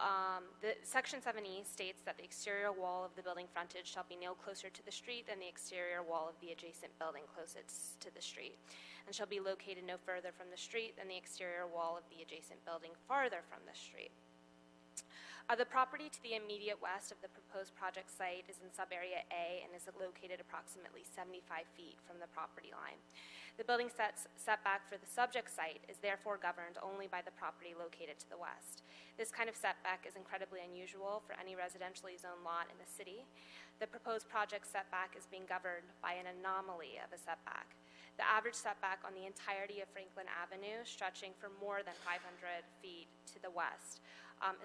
Speaker 17: the Section 7E states that the exterior wall of the building frontage shall be no closer to the street than the exterior wall of the adjacent building closest to the street, and shall be located no further from the street than the exterior wall of the adjacent building farther from the street. The property to the immediate west of the proposed project site is in Subarea A and is located approximately 75 feet from the property line. The building setback for the subject site is therefore governed only by the property located to the west. This kind of setback is incredibly unusual for any residentially zoned lot in the city. The proposed project setback is being governed by an anomaly of a setback. The average setback on the entirety of Franklin Avenue, stretching for more than 500 feet to the west,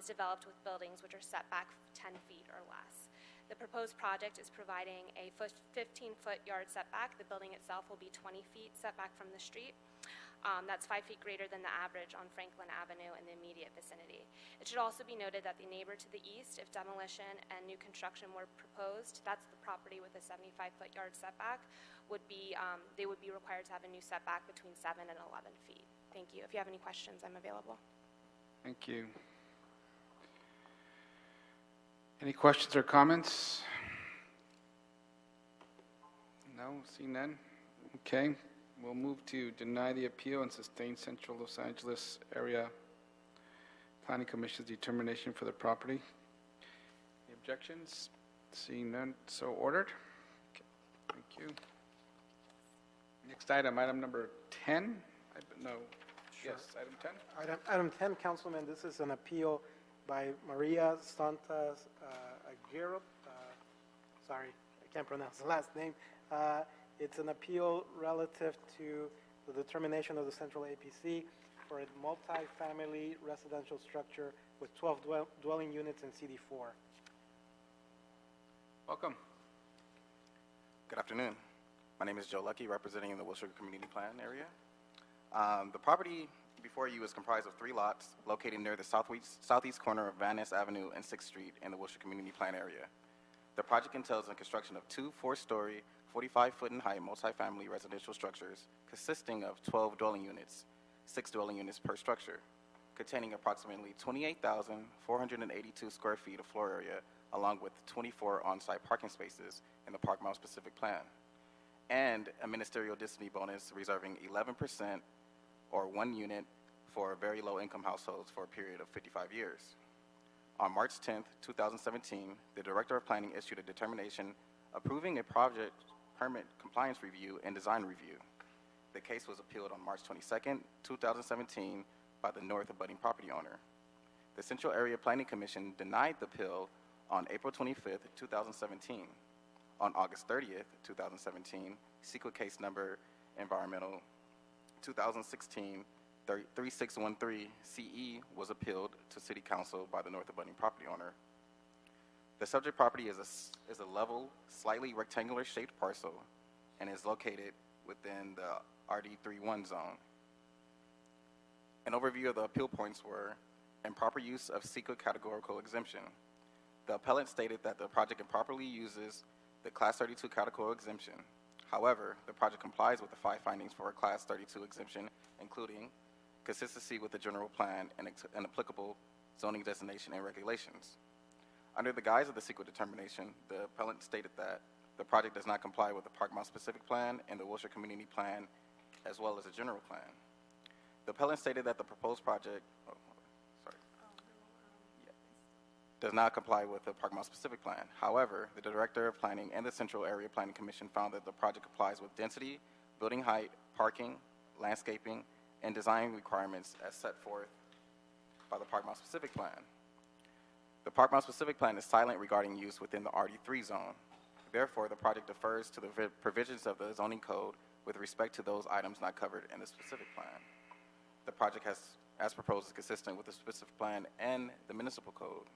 Speaker 17: is developed with buildings which are set back 10 feet or less. The proposed project is providing a 15-foot yard setback. The building itself will be 20 feet setback from the street. That's 5 feet greater than the average on Franklin Avenue in the immediate vicinity. It should also be noted that the neighbor to the east, if demolition and new construction were proposed, that's the property with a 75-foot yard setback, they would be required to have a new setback between 7 and 11 feet. Thank you. If you have any questions, I'm available.
Speaker 1: Thank you. Any questions or comments? No, see none. Okay, we'll move to deny the appeal and sustain Central Los Angeles Area Planning Commission's determination for the property. Any objections? Seeing none, so ordered. Okay, thank you. Next item, item number 10. No,
Speaker 5: Sure.
Speaker 1: yes, item 10.
Speaker 5: Item 10, Councilman, this is an appeal by Maria Santos Aguirre. Sorry, I can't pronounce the last name. It's an appeal relative to the determination of the Central APC for a multi-family residential structure with 12 dwelling units in CD4.
Speaker 1: Welcome.
Speaker 18: Good afternoon. My name is Joe Lucky, representing the Wilshire Community Plan area. The property before you is comprised of 3 lots located near the southeast corner of Van Ness Avenue and 6th Street in the Wilshire Community Plan area. The project entails the construction of 2 4-story, 45-foot-in-height multifamily residential structures consisting of 12 dwelling units, 6 dwelling units per structure, containing approximately 28,482 square feet of floor area, along with 24 on-site parking spaces in the Park Mile specific plan, and a ministerial density bonus reserving 11% or 1 unit for very low-income households for a period of 55 years. On March 10th, 2017, the Director of Planning issued a determination approving a project permit compliance review and design review. The case was appealed on March 22nd, 2017 by the north abutting property owner. The Central Area Planning Commission denied the appeal on April 25th, 2017. On August 30th, 2017, CEQA case number environmental 2016-3613 CE was appealed to City Council by the north abutting property owner. The subject property is a level, slightly rectangular shaped parcel and is located within the RD31 zone. An overview of the appeal points were improper use of CEQA categorical exemption. The appellant stated that the project improperly uses the Class 32 categorical exemption. However, the project complies with the 5 findings for a Class 32 exemption, including consistency with the general plan and applicable zoning designation and regulations. Under the guise of the CEQA determination, the appellant stated that the project does not comply with the Park Mile specific plan and the Wilshire Community Plan, as well as the general plan. The appellant stated that the proposed project does not comply with the Park Mile specific plan. However, the Director of Planning and the Central Area Planning Commission found that the project complies with density, building height, parking, landscaping, and design requirements as set forth by the Park Mile specific plan. The Park Mile specific plan is silent regarding use within the RD3 zone. Therefore, the project defers to the provisions of the zoning code with respect to those items not covered in the specific plan. The project as proposed, is consistent with the specific plan and the municipal code.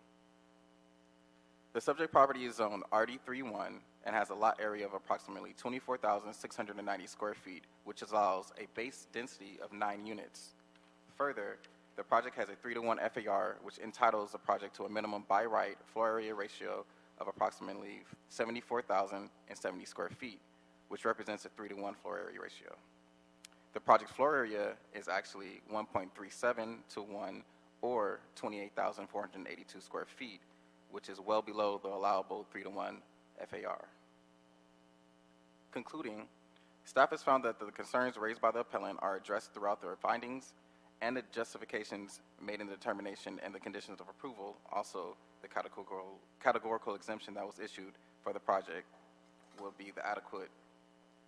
Speaker 18: The subject property is zoned RD31 and has a lot area of approximately 24,690 square feet, which allows a base density of 9 units. Further, the project has a 3-to-1 FAR, which entitles the project to a minimum by right floor area ratio of approximately 74,070 square feet, which represents a 3-to-1 floor area ratio. The project floor area is actually 1.37 to 1 or 28,482 square feet, which is well below the allowable 3-to-1 FAR. Concluding, staff has found that the concerns raised by the appellant are addressed throughout their findings and the justifications made in the determination and the conditions of approval. Also, the categorical exemption that was issued for the project will be the adequate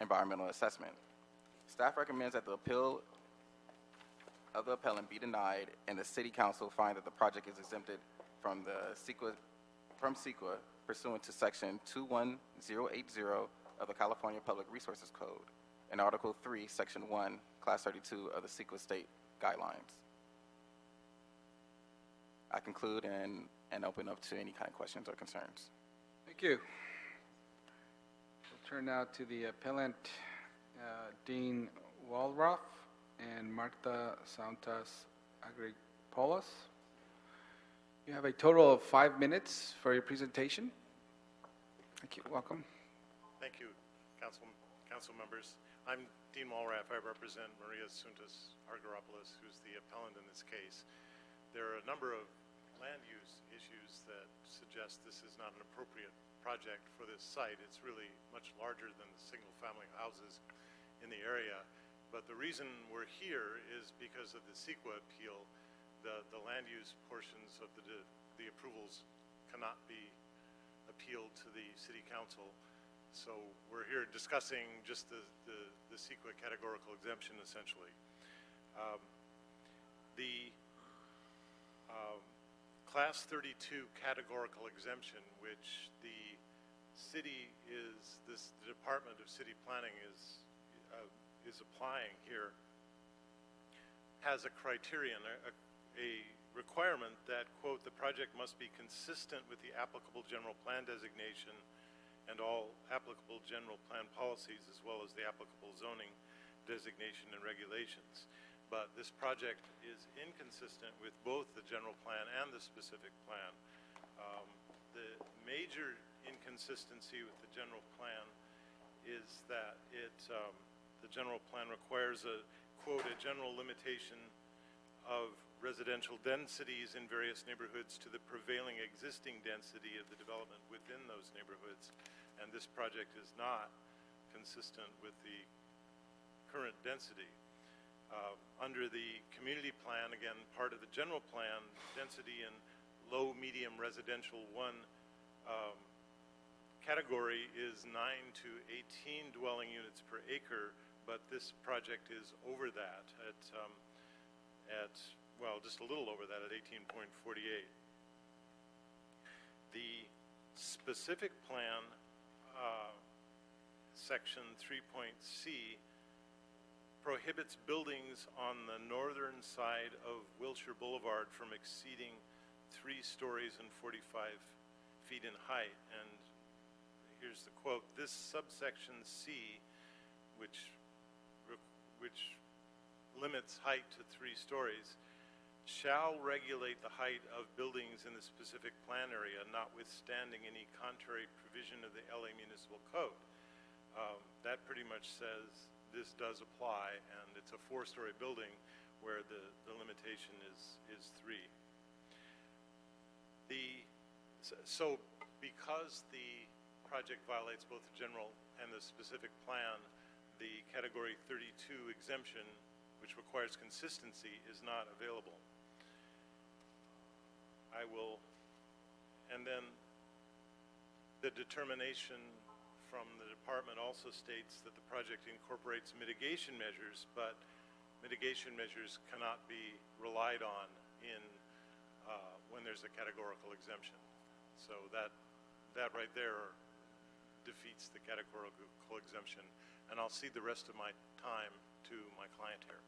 Speaker 18: environmental assessment. Staff recommends that the appeal of the appellant be denied and the City Council find that the project is exempted from CEQA pursuant to Section 21080 of the California Public Resources Code and Article 3, Section 1, Class 32 of the CEQA State Guidelines. I conclude and open up to any kind of questions or concerns.
Speaker 1: Thank you. We'll turn now to the appellant, Dean Walroff and Marta Santos Agripoulos. You have a total of 5 minutes for your presentation. Thank you. Welcome.
Speaker 19: Thank you, council members. I'm Dean Walraff. I represent Maria Suntas Argyropoulos, who's the appellant in this case. There are a number of land use issues that suggest this is not an appropriate project for this site. It's really much larger than the single-family houses in the area. But the reason we're here is because of the CEQA appeal. The land use portions of the approvals cannot be appealed to the City Council. So we're here discussing just the CEQA categorical exemption, essentially. The Class 32 categorical exemption, which the Department of City Planning is applying here, has a criterion, a requirement that, quote, the project must be consistent with the applicable general plan designation and all applicable general plan policies, as well as the applicable zoning designation and regulations. But this project is inconsistent with both the general plan and the specific plan. The major inconsistency with the general plan is that the general plan requires a, quote, a general limitation of residential densities in various neighborhoods to the prevailing existing density of the development within those neighborhoods. And this project is not consistent with the current density. Under the community plan, again, part of the general plan, density in low, medium residential 1 category is 9 to 18 dwelling units per acre, but this project is over that well, just a little over that at 18.48. The specific plan, section 3.C, prohibits buildings on the northern side of Wilshire Boulevard from exceeding 3 stories and 45 feet in height. And here's the quote: this subsection C, which limits height to 3 stories, shall regulate the height of buildings in the specific plan area, notwithstanding any contrary provision of the LA Municipal Code. That pretty much says this does apply, and it's a 4-story building where the limitation is 3. So because the project violates both the general and the specific plan, the Category 32 exemption, which requires consistency, is not available. And then the determination from the department also states that the project incorporates mitigation measures, but mitigation measures cannot be relied on when there's a categorical exemption. So that right there defeats the categorical exemption. And I'll cede the rest of my time to my client here.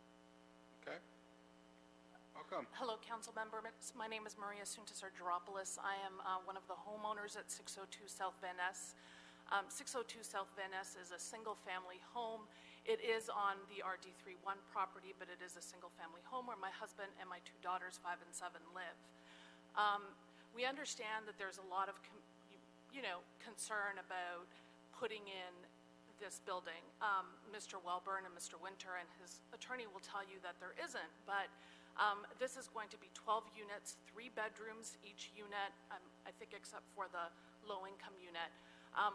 Speaker 1: Okay. Welcome.
Speaker 15: Hello, council members. My name is Maria Suntas Argyropoulos. I am one of the homeowners at 602 South Van Ness. 602 South Van Ness is a single-family home. It is on the RD31 property, but it is a single-family home where my husband and my 2 daughters, 5 and 7, live. We understand that there's a lot of, concern about putting in this building. Mr. Welburn and Mr. Winter and his attorney will tell you that there isn't, but This is going to be 12 units, 3 bedrooms each unit, I think except for the low-income unit,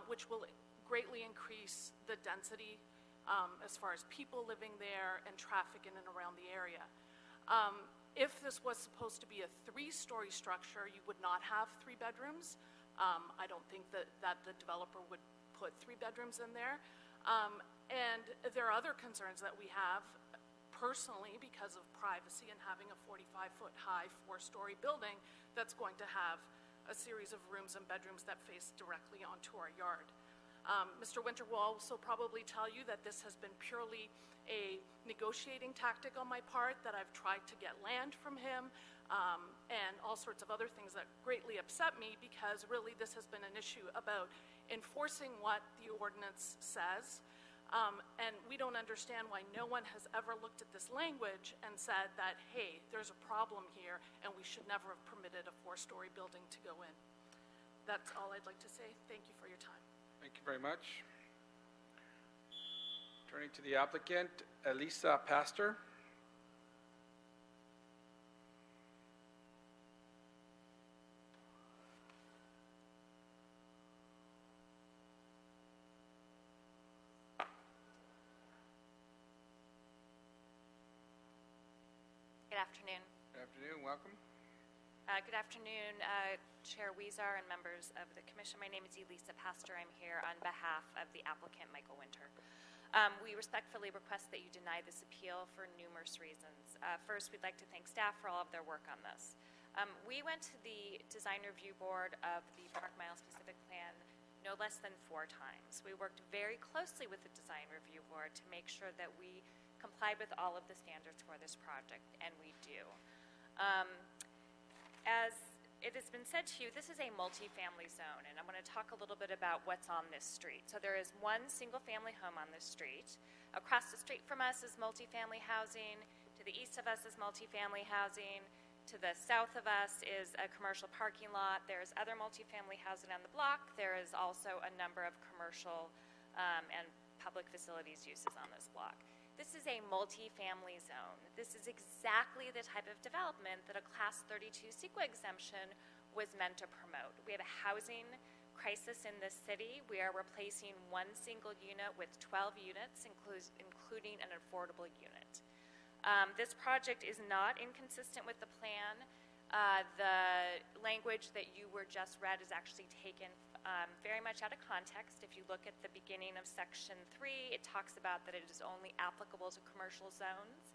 Speaker 15: which will greatly increase the density as far as people living there and traffic in and around the area. If this was supposed to be a 3-story structure, you would not have 3 bedrooms. I don't think that the developer would put 3 bedrooms in there. And there are other concerns that we have personally because of privacy and having a 45-foot high 4-story building that's going to have a series of rooms and bedrooms that face directly onto our yard. Mr. Winter will also probably tell you that this has been purely a negotiating tactic on my part, that I've tried to get land from him, and all sorts of other things that greatly upset me, because really this has been an issue about enforcing what the ordinance says. And we don't understand why no one has ever looked at this language and said that, hey, there's a problem here and we should never have permitted a 4-story building to go in. That's all I'd like to say. Thank you for your time.
Speaker 1: Thank you very much. Turning to the applicant, Elisa Pastor.
Speaker 20: Good afternoon.
Speaker 1: Good afternoon. Welcome.
Speaker 20: Good afternoon, Chair Weezer and members of the Commission. My name is Elisa Pastor. I'm here on behalf of the applicant, Michael Winter. We respectfully request that you deny this appeal for numerous reasons. First, we'd like to thank staff for all of their work on this. We went to the Design Review Board of the Park Mile Specific Plan no less than 4 times. We worked very closely with the Design Review Board to make sure that we complied with all of the standards for this project, and we do. As it has been said to you, this is a multi-family zone, and I'm going to talk a little bit about what's on this street. So there is one single-family home on this street. Across the street from us is multi-family housing. To the east of us is multi-family housing. To the south of us is a commercial parking lot. There's other multi-family housing on the block. There is also a number of commercial and public facilities uses on this block. This is a multi-family zone. This is exactly the type of development that a Class 32 CEQA exemption was meant to promote. We have a housing crisis in this city. We are replacing one single unit with 12 units, including an affordable unit. This project is not inconsistent with the plan. The language that you were just read is actually taken very much out of context. If you look at the beginning of Section 3, it talks about that it is only applicable to commercial zones.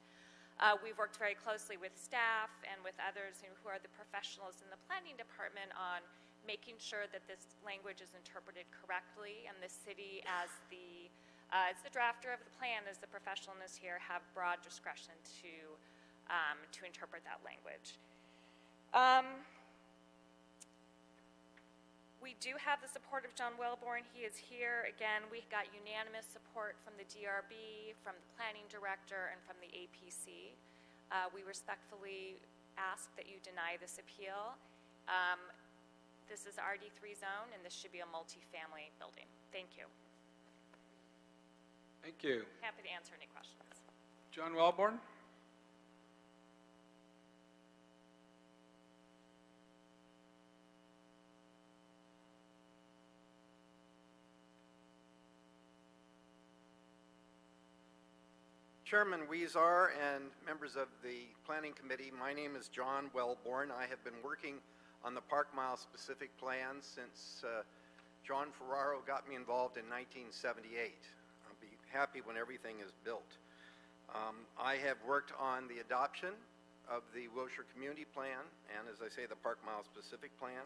Speaker 20: We've worked very closely with staff and with others who are the professionals in the planning department on making sure that this language is interpreted correctly, and the city, as the drafter of the plan, as the professional in this here, have broad discretion to interpret that language. We do have the support of John Wellborn. He is here. Again, we got unanimous support from the DRB, from the planning director, and from the APC. We respectfully ask that you deny this appeal. This is RD3 zone, and this should be a multi-family building. Thank you.
Speaker 1: Thank you.
Speaker 20: Happy to answer any questions.
Speaker 1: John Wellborn.
Speaker 12: Chairman Weezer and members of the Planning Committee, my name is John Wellborn. I have been working on the Park Mile Specific Plan since John Ferraro got me involved in 1978. I'll be happy when everything is built. I have worked on the adoption of the Wilshire Community Plan and, as I say, the Park Mile Specific Plan.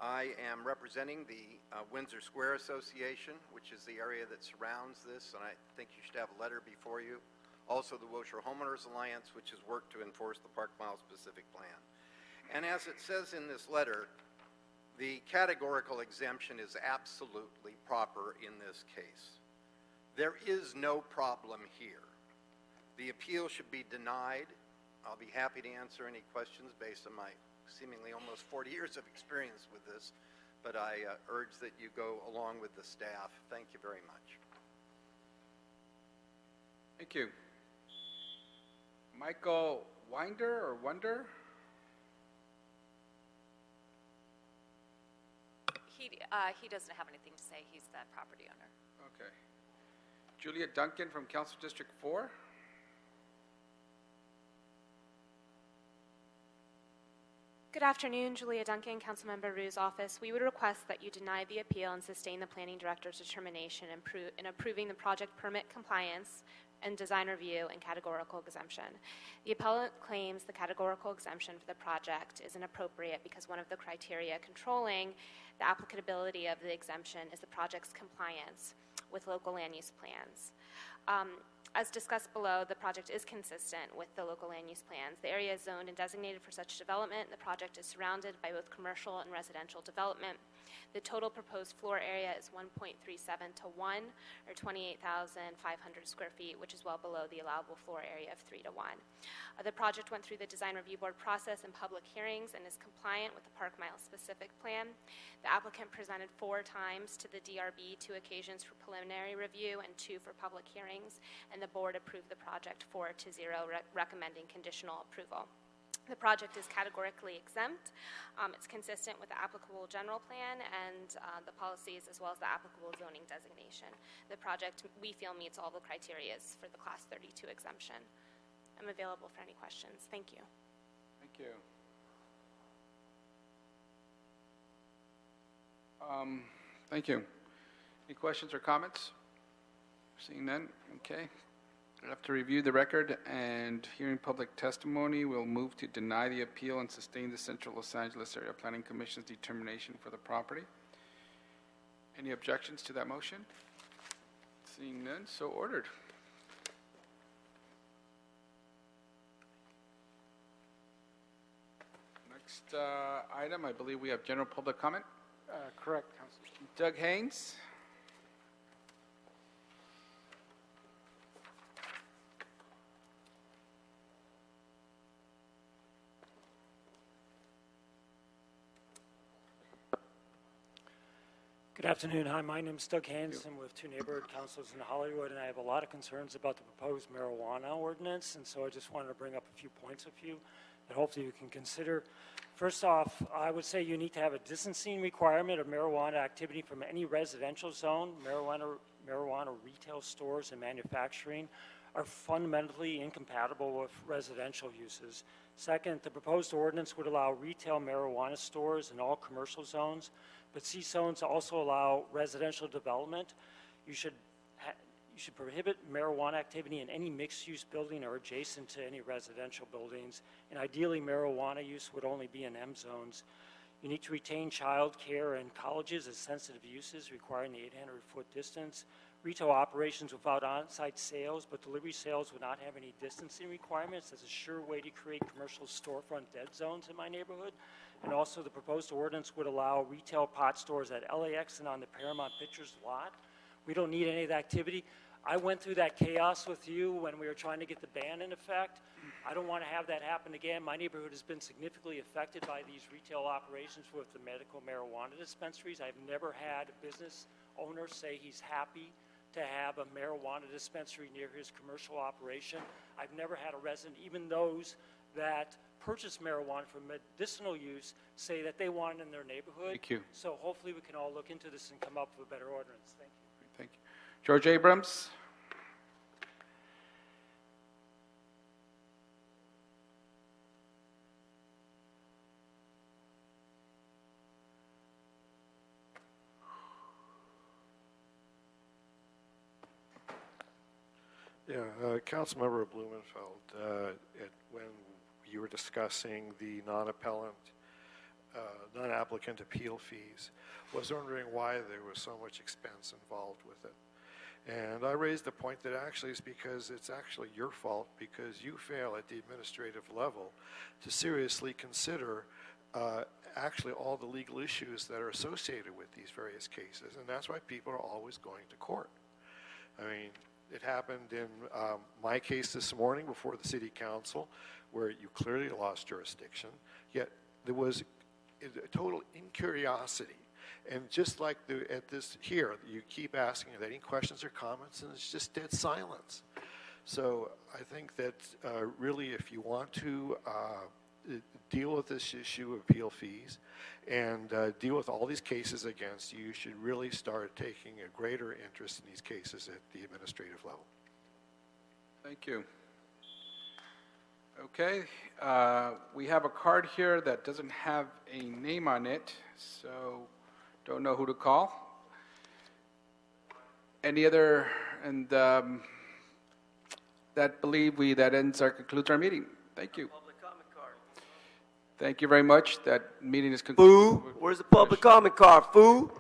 Speaker 12: I am representing the Windsor Square Association, which is the area that surrounds this, and I think you should have a letter before you. Also the Wilshire Homeowners Alliance, which has worked to enforce the Park Mile Specific Plan. And as it says in this letter, the categorical exemption is absolutely proper in this case. There is no problem here. The appeal should be denied. I'll be happy to answer any questions based on my seemingly almost 40 years of experience with this, but I urge that you go along with the staff. Thank you very much.
Speaker 1: Thank you. Michael Winder or Wonder?
Speaker 20: He doesn't have anything to say. He's the property owner.
Speaker 1: Okay. Julia Duncan from Council District 4?
Speaker 17: Good afternoon, Julia Duncan, Councilmember Rue's office. We would request that you deny the appeal and sustain the planning director's determination in approving the project permit compliance and design review and categorical exemption. The appellant claims the categorical exemption for the project is inappropriate because one of the criteria controlling the applicability of the exemption is the project's compliance with local land use plans. As discussed below, the project is consistent with the local land use plans. The area is zoned and designated for such development. The project is surrounded by both commercial and residential development. The total proposed floor area is 1.37 to 1, or 28,500 square feet, which is well below the allowable floor area of 3 to 1. The project went through the design review board process and public hearings and is compliant with the Park Mile specific plan. The applicant presented 4 times to the DRB, 2 occasions for preliminary review and 2 for public hearings, and the board approved the project 4-0, recommending conditional approval. The project is categorically exempt. It's consistent with the applicable general plan and the policies as well as the applicable zoning designation. The project, we feel, meets all the criteria for the Class 32 exemption. I'm available for any questions. Thank you.
Speaker 1: Thank you. Thank you. Any questions or comments? Seeing none, okay. After review the record and hearing public testimony, we'll move to deny the appeal and sustain the Central Los Angeles Area Planning Commission's determination for the property. Any objections to that motion? Seeing none, so ordered. Next item, I believe we have general public comment.
Speaker 5: Correct, Councilor.
Speaker 1: Doug Haynes.
Speaker 21: Good afternoon. Hi, my name is Doug Haynes. I'm with 2 neighborhood councils in Hollywood, and I have a lot of concerns about the proposed marijuana ordinance, and so I just wanted to bring up a few points with you that hopefully you can consider. First off, I would say you need to have a distancing requirement of marijuana activity from any residential zone. Marijuana retail stores and manufacturing are fundamentally incompatible with residential uses. Second, the proposed ordinance would allow retail marijuana stores in all commercial zones, but C zones also allow residential development. You should prohibit marijuana activity in any mixed-use building or adjacent to any residential buildings, and ideally marijuana use would only be in M zones. You need to retain child care and colleges as sensitive uses requiring the 800-foot distance. Retail operations without on-site sales, but delivery sales would not have any distancing requirements. That's a sure way to create commercial storefront dead zones in my neighborhood. And also the proposed ordinance would allow retail pot stores at LAX and on the Paramount Pictures lot. We don't need any of that activity. I went through that chaos with you when we were trying to get the ban in effect. I don't want to have that happen again. My neighborhood has been significantly affected by these retail operations with the medical marijuana dispensaries. I've never had a business owner say he's happy to have a marijuana dispensary near his commercial operation. I've never had a resident, even those that purchase marijuana for medicinal use, say that they want it in their neighborhood.
Speaker 1: Thank you.
Speaker 21: So hopefully we can all look into this and come up with a better ordinance. Thank you.
Speaker 1: Thank you. George Abrams.
Speaker 16: Yeah, Councilmember Blumenfeld, when you were discussing the non-applicant appeal fees, was wondering why there was so much expense involved with it. And I raised the point that actually is because it's actually your fault because you fail at the administrative level to seriously consider actually all the legal issues that are associated with these various cases. And that's why people are always going to court. I mean, it happened in my case this morning before the city council where you clearly lost jurisdiction, yet there was a total incuriosity. And just like at this here, you keep asking, are there any questions or comments, and it's just dead silence. So I think that really if you want to deal with this issue of appeal fees and deal with all these cases against you, you should really start taking a greater interest in these cases at the administrative level.
Speaker 1: Thank you. Okay, we have a card here that doesn't have a name on it, so don't know who to call. Any other, and that concludes our meeting. Thank you. Thank you very much. That meeting is concluded.
Speaker 2: Fool, where's the public comment card, fool?